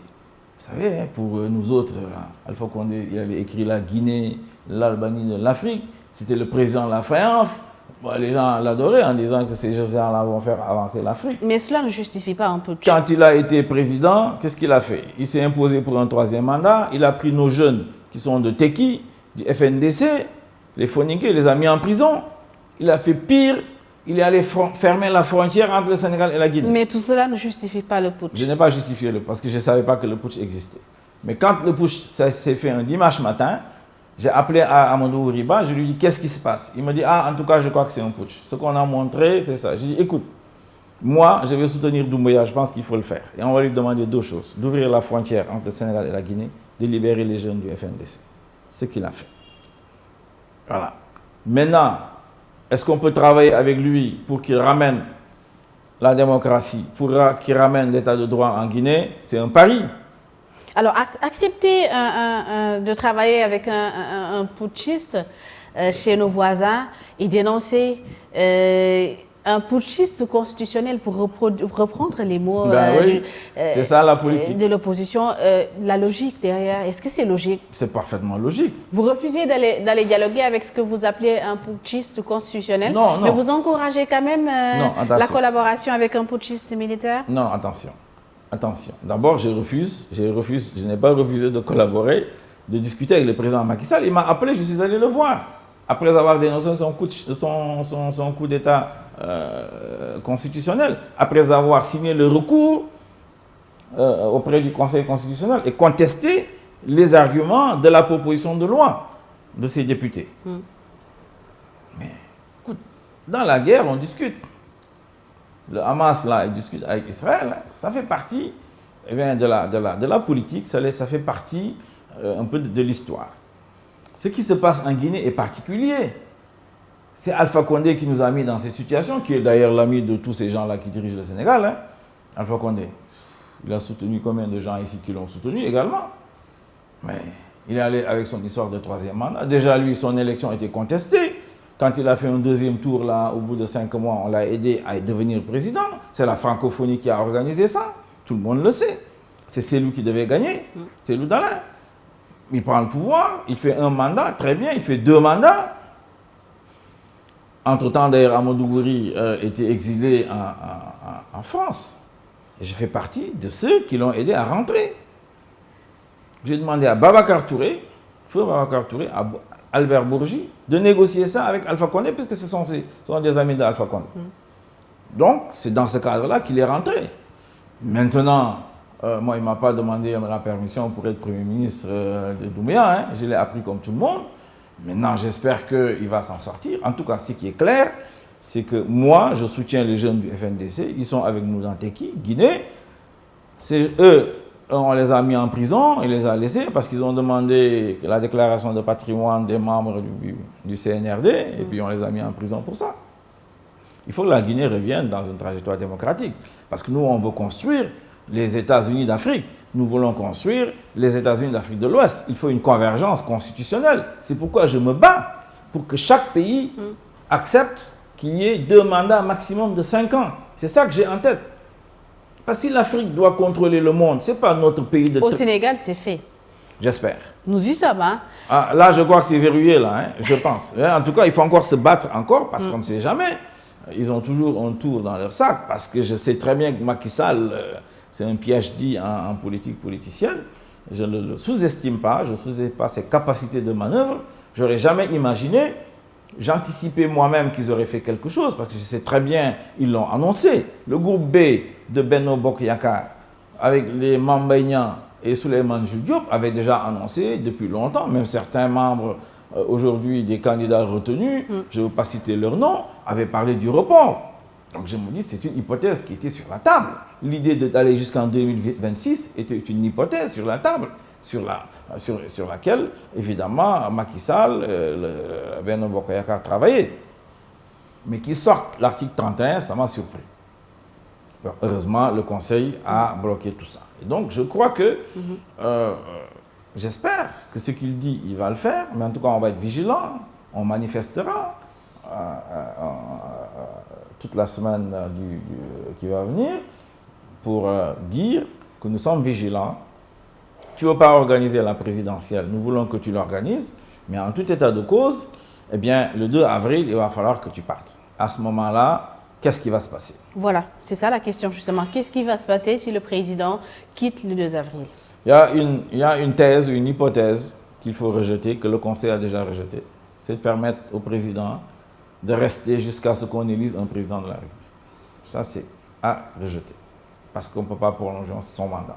savez, hein, pour nous autres, là, Alpha Condé, il avait écrit la Guinée, l'Albanie de l'Afrique. C'était le président de la FAIANF. Bon, les gens l'adoraient en disant que ces gens-là vont faire avancer l'Afrique. Mais cela ne justifie pas un peu de... Quand il a été président, qu'est-ce qu'il a fait? Il s'est imposé pour un 3e mandat. Il a pris nos jeunes qui sont de Teki, du FNDC, les Foninké, il les a mis en prison. Il a fait pire. Il est allé fermer la frontière entre le Sénégal et la Guinée. Mais tout cela ne justifie pas le putsch. Je n'ai pas justifié parce que je ne savais pas que le putsch existait. Mais quand le putsch s'est fait un dimanche matin, j'ai appelé Amadou Riba, je lui ai dit qu'est-ce qui se passe. Il m'a dit en tout cas je crois que c'est un putsch. Ce qu'on a montré c'est ça. J'ai dit écoute, moi je vais soutenir Doumbouya, je pense qu'il faut le faire. Et on va lui demander 2 choses. D'ouvrir la frontière entre le Sénégal et la Guinée, de libérer les jeunes du FNDC. Ce qu'il a fait. Voilà. Maintenant, est-ce qu'on peut travailler avec lui pour qu'il ramène la démocratie, pour qu'il ramène l'état de droit en Guinée? C'est un pari. Alors, accepter de travailler avec un putschiste chez nos voisins et dénoncer un putschiste constitutionnel, pour reprendre les mots c'est ça la politique de l'opposition, la logique derrière, est-ce que c'est logique? C'est parfaitement logique. Vous refusez d'aller dialoguer avec ce que vous appelez un putschiste constitutionnel, non, mais vous encouragez quand même la collaboration avec un putschiste militaire? Non, attention. D'abord, je n'ai pas refusé de collaborer, de discuter avec le président Macky Sall. Il m'a appelé, je suis allé le voir. Après avoir dénoncé son coup d'État constitutionnel, après avoir signé le recours auprès du Conseil constitutionnel et contesté les arguments de la proposition de loi de ces députés. Mais écoute, dans la guerre, on discute. Le Hamas, là, il discute avec Israël. Hein. Ça fait partie de la politique, ça fait partie un peu de l'histoire. Ce qui se passe en Guinée est particulier. C'est Alpha Condé qui nous a mis dans cette situation, qui est d'ailleurs l'ami de tous ces gens-là qui dirigent le Sénégal. Hein. Alpha Condé, il a soutenu combien de gens ici qui l'ont soutenu également? Mais il est allé avec son histoire de 3e mandat. Déjà, lui, son élection a été contestée. Quand il a fait un 2e tour, là, au bout de 5 mois, on l'a aidé à devenir président. C'est la francophonie qui a organisé ça. Tout le monde le sait. C'est lui qui devait gagner. C'est Cellou Dalein. Il prend le pouvoir, il fait 1 mandat, très bien, il fait 2 mandats. Entre-temps, d'ailleurs, Amadou Gouri était exilé en France. Et je fais partie de ceux qui l'ont aidé à rentrer. J'ai demandé à Babacar Touré, feu Babacar Touré, à Albert Bourgi, de négocier ça avec Alpha Condé, puisque ce sont des amis d'Alpha Condé. Donc, c'est dans ce cadre-là qu'il est rentré. Maintenant, moi, il ne m'a pas demandé la permission pour être Premier ministre de Doumbouya. Hein. Je l'ai appris comme tout le monde. Maintenant, j'espère qu'il va s'en sortir. En tout cas, ce qui est clair, c'est que moi, je soutiens les jeunes du FNDC. Ils sont avec nous dans Teki, Guinée. C'est eux, on les a mis en prison, on les a laissés parce qu'ils ont demandé la déclaration de patrimoine des membres du CNRD et puis on les a mis en prison pour ça. Il faut que la Guinée revienne dans une trajectoire démocratique parce que nous, on veut construire les États-Unis d'Afrique. Nous voulons construire les États-Unis d'Afrique de l'Ouest. Il faut une convergence constitutionnelle. C'est pourquoi je me bats pour que chaque pays accepte qu'il y ait 2 mandats maximum de 5 ans. C'est ça que j'ai en tête. Parce que si l'Afrique doit contrôler le monde, ce n'est pas notre pays de... Au Sénégal, c'est fait. J'espère. Nous y sommes, hein? Là, je crois que c'est verrouillé, là, hein, je pense. En tout cas, il faut encore se battre encore, parce qu'on ne sait jamais. Ils ont toujours un tour dans leur sac, parce que je sais très bien que Macky Sall, c'est un PhD en politique politicienne. Je ne le sous-estime pas, je ne sous-estime pas ses capacités de manœuvre. Je n'aurais jamais imaginé, j'anticipais moi-même qu'ils auraient fait quelque chose, parce que je sais très bien, ils l'ont annoncé. Le groupe B de Benno Bokk Yakaar, avec les Mamba Niang et Souleymane Jules Diop, avait déjà annoncé depuis longtemps, même certains membres aujourd'hui des candidats retenus, je ne veux pas citer leur nom, avaient parlé du report. Donc je me dis, c'est une hypothèse qui était sur la table. L'idée d'aller jusqu'en 2026 était une hypothèse sur la table, sur laquelle, évidemment, Macky Sall, Benno Bokk Yakaar travaillait. Mais qu'ils sortent l'article 31, ça m'a surpris. Alors, heureusement, le Conseil a bloqué tout ça. Et donc, je crois que, j'espère que ce qu'il dit, il va le faire, mais en tout cas, on va être vigilant, on manifestera. toute la semaine qui va venir pour dire que nous sommes vigilants. Tu ne veux pas organiser la présidentielle, nous voulons que tu l'organises, mais en tout état de cause, eh bien, le 2 avril, il va falloir que tu partes. À ce moment-là, qu'est-ce qui va se passer? Voilà, c'est ça la question justement. Qu'est-ce qui va se passer si le président quitte le 2 avril? Il y a une thèse, une hypothèse qu'il faut rejeter, que le Conseil a déjà rejetée. C'est de permettre au président de rester jusqu'à ce qu'on élise un président de la République. Ça, c'est à rejeter. Parce qu'on ne peut pas prolonger son mandat.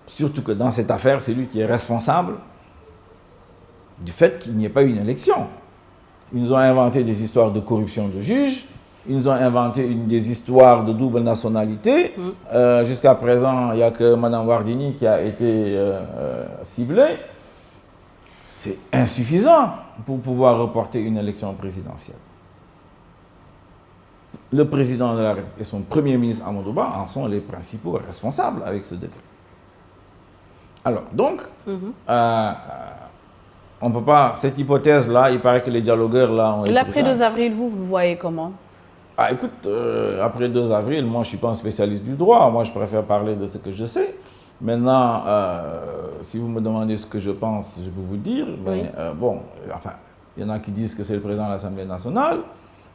Surtout que dans cette affaire, c'est lui qui est responsable du fait qu'il n'y ait pas eu une élection. Ils nous ont inventé des histoires de corruption de juges, ils nous ont inventé des histoires de double nationalité. Jusqu'à présent, il n'y a que Mme Wardini qui a été ciblée. C'est insuffisant pour pouvoir reporter une élection présidentielle. Le président de la République et son premier ministre Amadou Ba en sont les principaux responsables avec ce décret. Alors, donc, on ne peut pas, cette hypothèse-là, il paraît que les dialogueurs là ont été... L'après 2 avril, vous le voyez comment? Ah, écoute, après 2 avril, moi je ne suis pas un spécialiste du droit, moi je préfère parler de ce que je sais. Maintenant, si vous me demandez ce que je pense, je peux vous dire. Mais, bon, enfin, il y en a qui disent que c'est le président de l'Assemblée nationale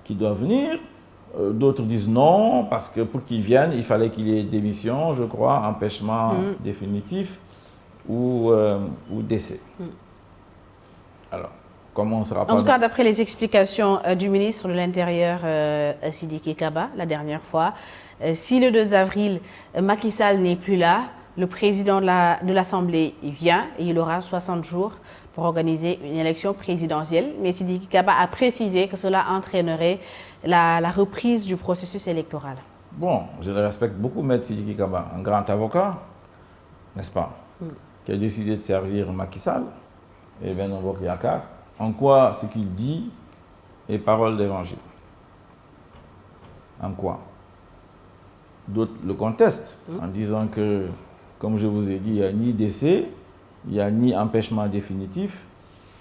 qui doit venir. D'autres disent non, parce que pour qu'il vienne, il fallait qu'il y ait démission, je crois, empêchement définitif ou décès. Alors, comment on sera pas... En tout cas, d'après les explications du ministre de l'Intérieur, Sidiki Kaba, la dernière fois, si le 2 avril, Macky Sall n'est plus là, le président de l'Assemblée vient et il aura 60 jours pour organiser une élection présidentielle. Mais Sidiki Kaba a précisé que cela entraînerait la reprise du processus électoral. Bon, je le respecte beaucoup, Maître Sidiki Kaba, un grand avocat, n'est-ce pas, qui a décidé de servir Macky Sall et Benno Bokk Yakaar. En quoi ce qu'il dit est parole d'évangile? En quoi? D'autres le contestent en disant que, comme je vous ai dit, il n'y a ni décès, il n'y a ni empêchement définitif,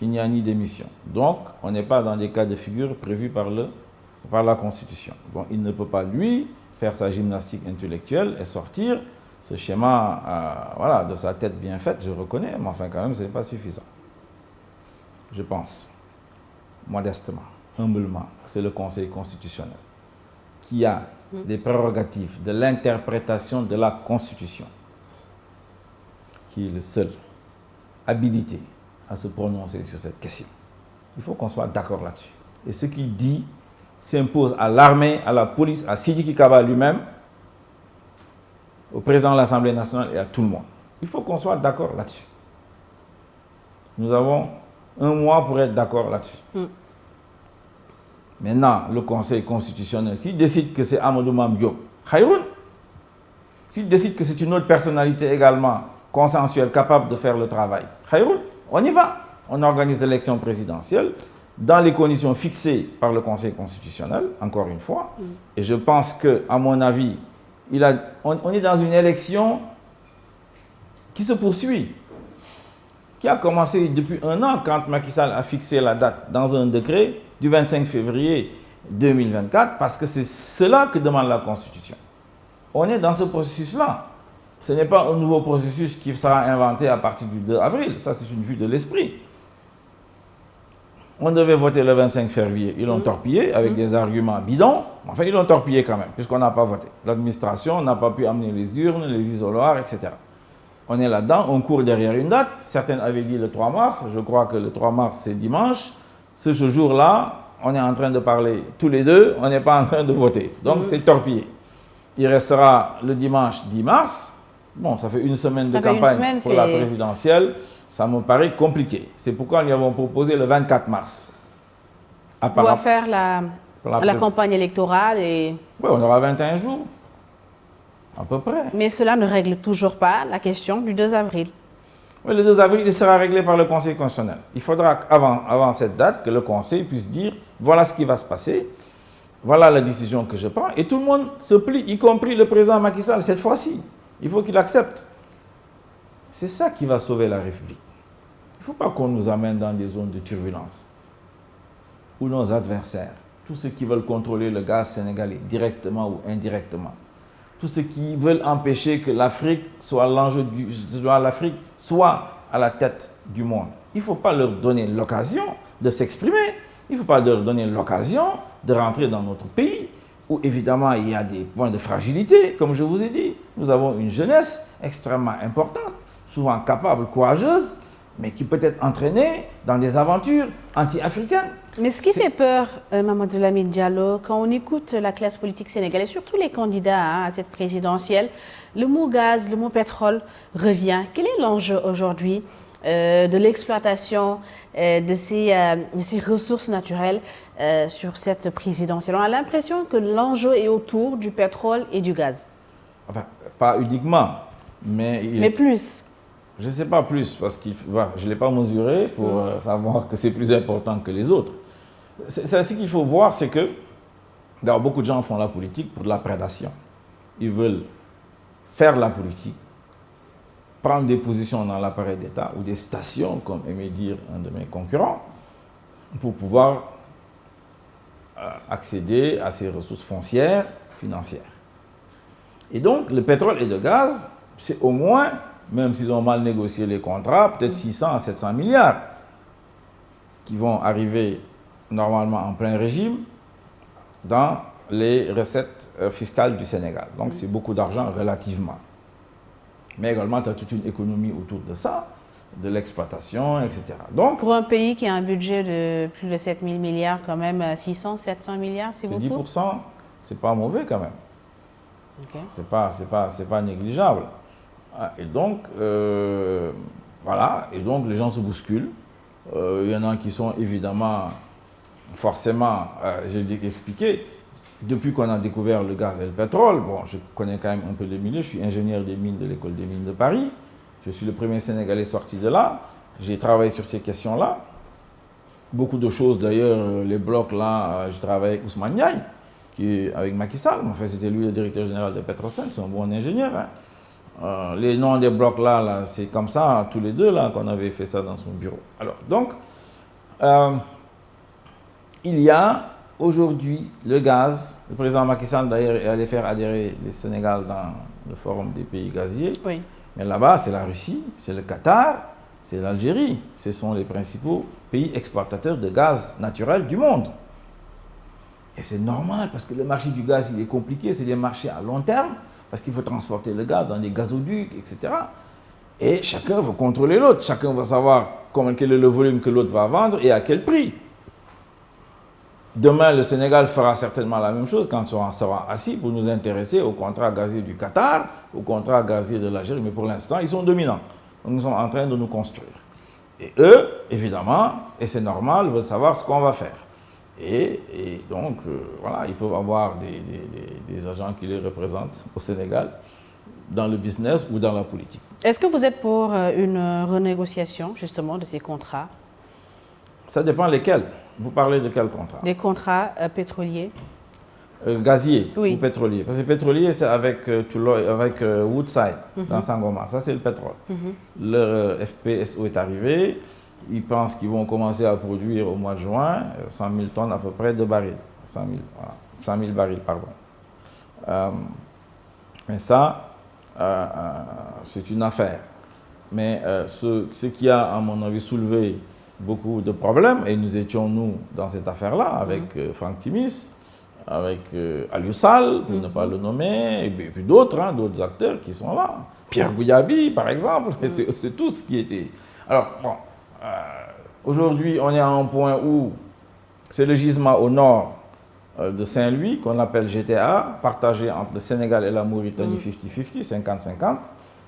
il n'y a ni démission. Donc, on n'est pas dans des cas de figure prévus par la Constitution. Bon, il ne peut pas, lui, faire sa gymnastique intellectuelle et sortir ce schéma voilà, de sa tête bien faite, je reconnais, mais enfin, quand même, ce n'est pas suffisant. Je pense, modestement, humblement, c'est le Conseil constitutionnel qui a les prérogatives de l'interprétation de la Constitution, qui est le seul habilité à se prononcer sur cette question. Il faut qu'on soit d'accord là-dessus. Et ce qu'il dit s'impose à l'armée, à la police, à Sidiki Kaba lui-même, au président de l'Assemblée nationale et à tout le monde. Il faut qu'on soit d'accord là-dessus. Nous avons 1 mois pour être d'accord là-dessus. Maintenant, le Conseil constitutionnel, s'il décide que c'est Amadou Mame Diop, Khayroun. S'il décide que c'est une autre personnalité également consensuelle, capable de faire le travail, Khayroun, on y va. On organise l'élection présidentielle dans les conditions fixées par le Conseil constitutionnel, encore une fois. Et je pense que, à mon avis, on est dans une élection qui se poursuit, qui a commencé depuis 1 an quand Macky Sall a fixé la date dans un décret du 25 février 2024, parce que c'est cela que demande la Constitution. On est dans ce processus-là. Ce n'est pas un nouveau processus qui sera inventé à partir du 2 avril. Ça, c'est une vue de l'esprit. On devait voter le 25 février. Ils l'ont torpillé avec des arguments bidons. Enfin, ils l'ont torpillé quand même, puisqu'on n'a pas voté. L'administration n'a pas pu amener les urnes, les isoloirs, etc. On est là-dedans, on court derrière une date. Certains avaient dit le 3 mars. Je crois que le 3 mars, c'est dimanche. Ce jour-là, on est en train de parler tous les deux. On n'est pas en train de voter. Donc, c'est torpillé. Il restera le dimanche 10 mars. Bon, ça fait 1 semaine de campagne pour la présidentielle. Ça me paraît compliqué. C'est pourquoi nous avons proposé le 24 mars. Pour faire la campagne électorale et... Oui, on aura 21 jours. À peu près. Mais cela ne règle toujours pas la question du 2 avril. Oui, le 2 avril, il sera réglé par le Conseil constitutionnel. Il faudra avant cette date que le Conseil puisse dire voilà ce qui va se passer, voilà la décision que je prends. Et tout le monde se plie, y compris le président Macky Sall, cette fois-ci. Il faut qu'il accepte. C'est ça qui va sauver la République. Il ne faut pas qu'on nous amène dans des zones de turbulence où nos adversaires tous ceux qui veulent contrôler le gaz sénégalais, directement ou indirectement, tous ceux qui veulent empêcher que l'Afrique soit l'Afrique soit à la tête du monde. Il ne faut pas leur donner l'occasion de s'exprimer. Il ne faut pas leur donner l'occasion de rentrer dans notre pays où évidemment il y a des points de fragilité, comme je vous ai dit. Nous avons une jeunesse extrêmement importante, souvent capable, courageuse, mais qui peut être entraînée dans des aventures anti-africaines. Mais ce qui fait peur, Mamadou Lamine Diallo, quand on écoute la classe politique sénégalaise, surtout les candidats à cette présidentielle, le mot gaz, le mot pétrole revient. Quel est l'enjeu aujourd'hui de l'exploitation de ces ressources naturelles sur cette présidentielle? On a l'impression que l'enjeu est autour du pétrole et du gaz. Enfin, pas uniquement, mais plus. Je ne sais pas plus, parce que je ne l'ai pas mesuré pour savoir que c'est plus important que les autres. C'est ce qu'il faut voir, c'est que beaucoup de gens font la politique pour de la prédation. Ils veulent faire la politique, prendre des positions dans l'appareil d'État ou des stations, comme aimait dire un de mes concurrents, pour pouvoir accéder à ces ressources foncières, financières. Et donc, le pétrole et le gaz, c'est au moins, même s'ils ont mal négocié les contrats, peut-être 600 à 700 milliards qui vont arriver normalement en plein régime dans les recettes fiscales du Sénégal. Donc, c'est beaucoup d'argent relativement. Mais également, tu as toute une économie autour de ça, de l'exploitation, etc. Donc, pour un pays qui a un budget de plus de 7 000 milliards, quand même, 600, 700 milliards, c'est beaucoup. 10%, c'est pas mauvais quand même. Okay. C'est pas négligeable. Et donc, voilà, et donc les gens se bousculent. Il y en a qui sont évidemment, forcément, je l'ai expliqué, depuis qu'on a découvert le gaz et le pétrole, bon, je connais quand même un peu le milieu, je suis ingénieur des mines de l'école des mines de Paris, je suis le premier Sénégalais sorti de là, j'ai travaillé sur ces questions-là. Beaucoup de choses d'ailleurs, les blocs là, j'ai travaillé avec Ousmane Ndiaye, qui est avec Macky Sall, enfin, c'était lui le directeur général de Petrosen, c'est un bon ingénieur. Hein. Les noms des blocs là c'est comme ça, tous les deux là, qu'on avait fait ça dans son bureau. Alors, donc, il y a aujourd'hui le gaz. Le président Macky Sall d'ailleurs est allé faire adhérer le Sénégal dans le forum des pays gaziers. Oui. Mais là-bas, c'est la Russie, c'est le Qatar, c'est l'Algérie. Ce sont les principaux pays exportateurs de gaz naturel du monde. Et c'est normal parce que le marché du gaz, il est compliqué. C'est des marchés à long terme parce qu'il faut transporter le gaz dans des gazoducs, etc. Et chacun veut contrôler l'autre. Chacun veut savoir quel est le volume que l'autre va vendre et à quel prix. Demain, le Sénégal fera certainement la même chose quand on sera assis pour nous intéresser au contrat gazier du Qatar, au contrat gazier de l'Algérie. Mais pour l'instant, ils sont dominants. Donc, nous sommes en train de nous construire. Et eux, évidemment, et c'est normal, veulent savoir ce qu'on va faire. Et donc, voilà, ils peuvent avoir des agents qui les représentent au Sénégal, dans le business ou dans la politique. Est-ce que vous êtes pour une renégociation, justement, de ces contrats? Ça dépend lesquels. Vous parlez de quel contrat? Des contrats pétroliers. Gaziers ou pétroliers. Parce que pétrolier, c'est avec Woodside, dans Sangomar. Ça, c'est le pétrole. Leur FPSO est arrivé. Ils pensent qu'ils vont commencer à produire au mois de juin 100 000 tonnes à peu près de barils. 100 000 barils, pardon. Mais ça, c'est une affaire. Mais ce qui a, à mon avis, soulevé beaucoup de problèmes, et nous étions, nous, dans cette affaire-là, avec Franck Timis, avec Aliou Sall, pour ne pas le nommer, et puis d'autres, d'autres acteurs qui sont là. Pierre Goudiaby, par exemple, c'est tout ce qui était... Alors, bon, aujourd'hui, on est à un point où c'est le gisement au nord de Saint-Louis, qu'on appelle GTA, partagé entre le Sénégal et la Mauritanie 50-50, 50-50.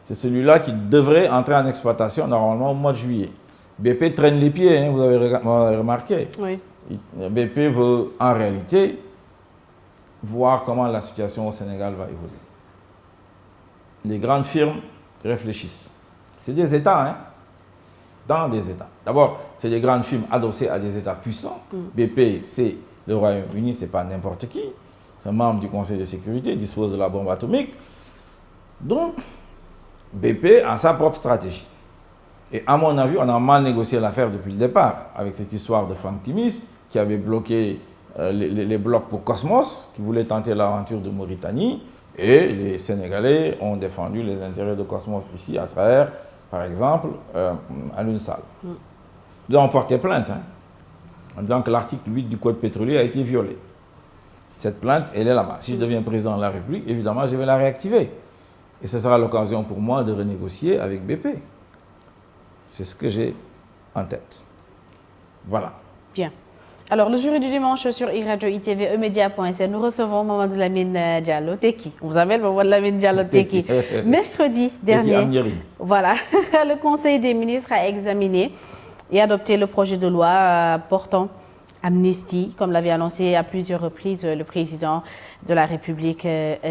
C'est celui-là qui devrait entrer en exploitation normalement au mois de juillet. BP traîne les pieds, hein, vous avez remarqué. Oui. BP veut en réalité voir comment la situation au Sénégal va évoluer. Les grandes firmes réfléchissent. C'est des États, hein, dans des États. D'abord, c'est des grandes firmes adossées à des États puissants. BP, c'est le Royaume-Uni, ce n'est pas n'importe qui. C'est un membre du Conseil de sécurité, dispose de la bombe atomique. Donc, BP a sa propre stratégie. Et à mon avis, on a mal négocié l'affaire depuis le départ, avec cette histoire de Franck Timis, qui avait bloqué les blocs pour Cosmos, qui voulaient tenter l'aventure de Mauritanie, et les Sénégalais ont défendu les intérêts de Cosmos ici à travers, par exemple, Alioune Sall. Ils ont porté plainte, hein, en disant que l'article 8 du Code pétrolier a été violé. Cette plainte, elle est là-bas. Si je deviens président de la République, évidemment, je vais la réactiver. Et ce sera l'occasion pour moi de renégocier avec BP. C'est ce que j'ai en tête. Voilà. Bien. Alors, le jury du dimanche sur iRadio, ITV, emedia.sn, nous recevons Mamadou Lamine Diallo Teki. On vous appelle Mamadou Lamine Diallo Teki. Mercredi dernier, voilà, le Conseil des ministres a examiné et adopté le projet de loi portant amnistie, comme l'avait annoncé à plusieurs reprises le président de la République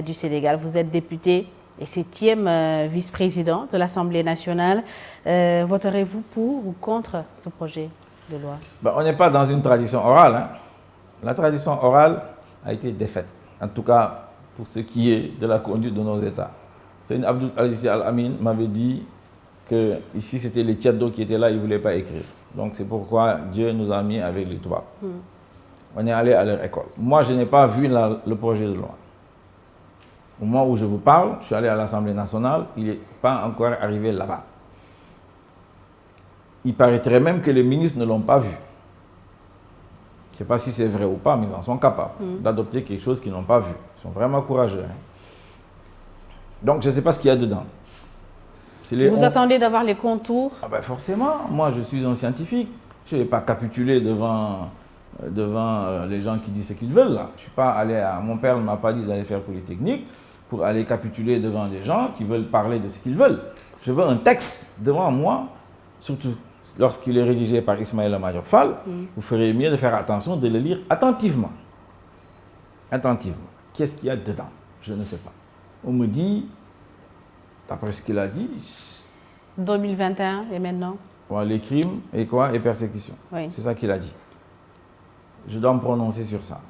du Sénégal. Vous êtes député et 7e vice-président de l'Assemblée nationale. Voterez-vous pour ou contre ce projet de loi? On n'est pas dans une tradition orale. Hein. La tradition orale a été défaite, en tout cas pour ce qui est de la conduite de nos États. Seydou Abdou Aziz Al Amin m'avait dit que ici c'était les Tchaddo qui étaient là, ils ne voulaient pas écrire. Donc c'est pourquoi Dieu nous a mis avec les Toubabs. On est allé à leur école. Moi, je n'ai pas vu le projet de loi. Au moment où je vous parle, je suis allé à l'Assemblée nationale, il n'est pas encore arrivé là-bas. Il paraîtrait même que les ministres ne l'ont pas vu. Je ne sais pas si c'est vrai ou pas, mais ils en sont capables d'adopter quelque chose qu'ils n'ont pas vu. Ils sont vraiment courageux. Hein. Donc, je ne sais pas ce qu'il y a dedans. Vous attendez d'avoir les contours? Forcément. Moi, je suis un scientifique. Je ne vais pas capituler devant les gens qui disent ce qu'ils veulent. Là. Je suis pas allé mon père ne m'a pas dit d'aller faire Polytechnique pour aller capituler devant des gens qui veulent parler de ce qu'ils veulent. Je veux un texte devant moi, surtout lorsqu'il est rédigé par Ismaïla Madior Fall. Vous ferez mieux de faire attention, de le lire attentivement. Attentivement. Qu'est-ce qu'il y a dedans? Je ne sais pas. On me dit, d'après ce qu'il a dit... 2021 et maintenant? Les crimes et quoi? Et persécutions. Oui. C'est ça qu'il a dit. Je dois me prononcer sur ça.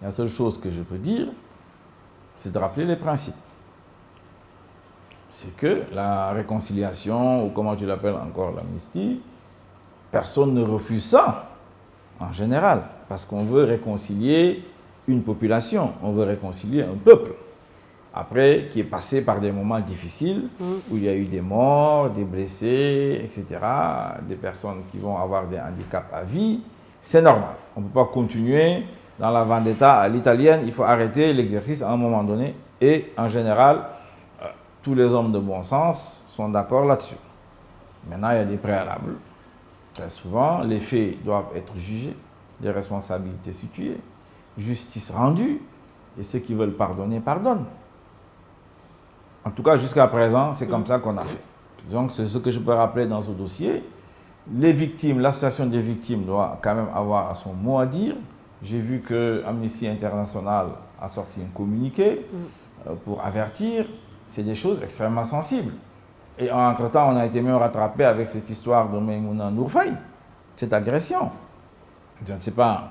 La seule chose que je peux dire, c'est de rappeler les principes. C'est que la réconciliation, ou comment tu l'appelles encore, l'amnistie, personne ne refuse ça, en général, parce qu'on veut réconcilier une population, on veut réconcilier un peuple. Après, qui est passé par des moments difficiles, où il y a eu des morts, des blessés, etc., des personnes qui vont avoir des handicaps à vie. C'est normal. On ne peut pas continuer dans la vendetta à l'italienne. Il faut arrêter l'exercice à un moment donné. Et en général, tous les hommes de bon sens sont d'accord là-dessus. Maintenant, il y a des préalables. Très souvent, les faits doivent être jugés, les responsabilités situées, justice rendue, et ceux qui veulent pardonner, pardonnent. En tout cas, jusqu'à présent, c'est comme ça qu'on a fait. Donc, c'est ce que je peux rappeler dans ce dossier. Les victimes, l'association des victimes doit quand même avoir son mot à dire. J'ai vu que Amnesty International a sorti un communiqué pour avertir. C'est des choses extrêmement sensibles. Et entre-temps, on a été même rattrapé avec cette histoire de Maïmouna Nourfaï, cette agression. Je ne sais pas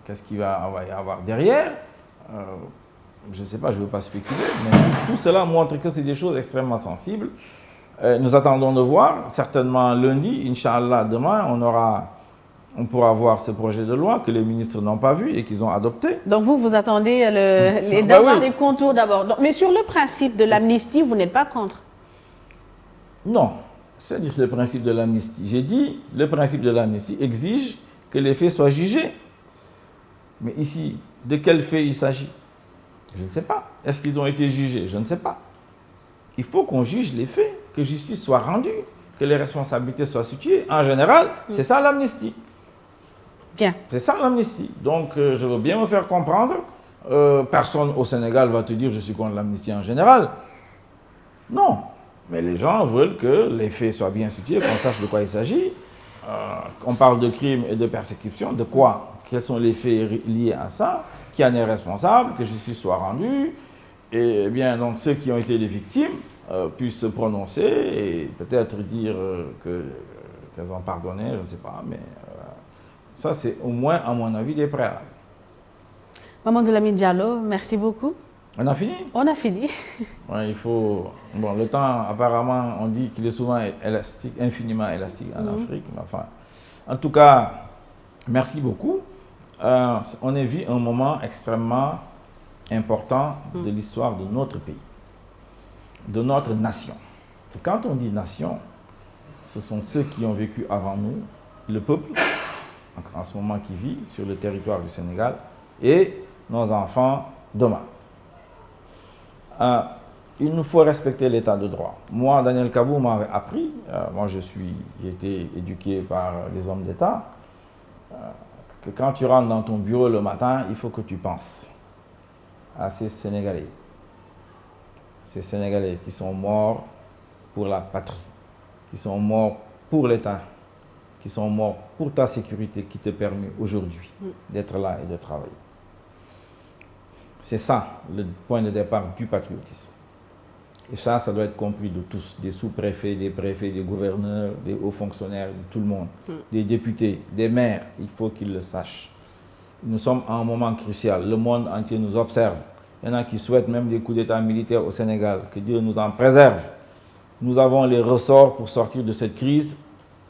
qu'est-ce qu'il va y avoir derrière. Je ne sais pas, je ne veux pas spéculer, mais tout cela montre que c'est des choses extrêmement sensibles. Nous attendons de voir, certainement lundi, Inch'Allah, demain, on pourra voir ce projet de loi que les ministres n'ont pas vu et qu'ils ont adopté. Donc vous attendez d'avoir les contours d'abord. Mais sur le principe de l'amnistie, vous n'êtes pas contre? Non, c'est-à-dire le principe de l'amnistie. J'ai dit, le principe de l'amnistie exige que les faits soient jugés. Mais ici, de quels faits il s'agit? Je ne sais pas. Est-ce qu'ils ont été jugés? Je ne sais pas. Il faut qu'on juge les faits, que justice soit rendue, que les responsabilités soient situées. En général, c'est ça l'amnistie. Bien. C'est ça l'amnistie. Donc, je veux bien me faire comprendre. Personne au Sénégal va te dire je suis contre l'amnistie en général. Non. Mais les gens veulent que les faits soient bien situés, qu'on sache de quoi il s'agit. On parle de crimes et de persécutions. De quoi? Quels sont les faits liés à ça? Qui en est responsable? Que justice soit rendue? Et bien, donc, ceux qui ont été les victimes puissent se prononcer et peut-être dire qu'elles ont pardonné, je ne sais pas, mais ça, c'est au moins, à mon avis, des préalables. Mamadou Lamine Diallo, merci beaucoup. On a fini? On a fini. Ouais, il faut... Bon, le temps, apparemment, on dit qu'il est souvent élastique, infiniment élastique en Afrique. Mais enfin, en tout cas, merci beaucoup. on vit un moment extrêmement important de l'histoire de notre pays, de notre nation. Et quand on dit nation, ce sont ceux qui ont vécu avant nous, le peuple, en ce moment qui vit sur le territoire du Sénégal, et nos enfants demain. Il nous faut respecter l'état de droit. Moi, Daniel Kabou m'avait appris, j'ai été éduqué par les hommes d'État, que quand tu rentres dans ton bureau le matin, il faut que tu penses à ces Sénégalais qui sont morts pour la patrie, qui sont morts pour l'État, qui sont morts pour ta sécurité qui te permet aujourd'hui d'être là et de travailler. C'est ça le point de départ du patriotisme. Et ça doit être compris de tous, des sous-préfets, des préfets, des gouverneurs, des hauts fonctionnaires, de tout le monde, des députés, des maires, il faut qu'ils le sachent. Nous sommes à un moment crucial, le monde entier nous observe. Il y en a qui souhaitent même des coups d'État militaires au Sénégal, que Dieu nous en préserve. Nous avons les ressorts pour sortir de cette crise,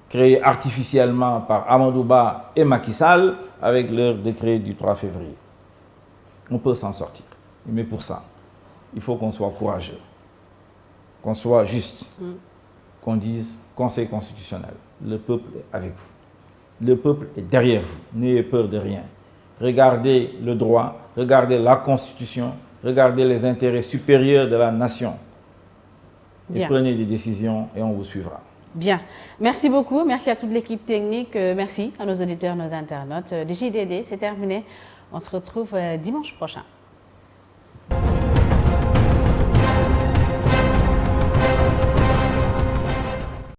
créée artificiellement par Amadou Ba et Macky Sall, avec leur décret du 3 février. On peut s'en sortir. Mais pour ça, il faut qu'on soit courageux, qu'on soit juste, qu'on dise Conseil constitutionnel, le peuple est avec vous. Le peuple est derrière vous. N'ayez peur de rien. Regardez le droit, regardez la Constitution, regardez les intérêts supérieurs de la nation. Et prenez des décisions et on vous suivra. Bien. Merci beaucoup. Merci à toute l'équipe technique. Merci à nos auditeurs, nos internautes. Le JDD, c'est terminé. On se retrouve dimanche prochain.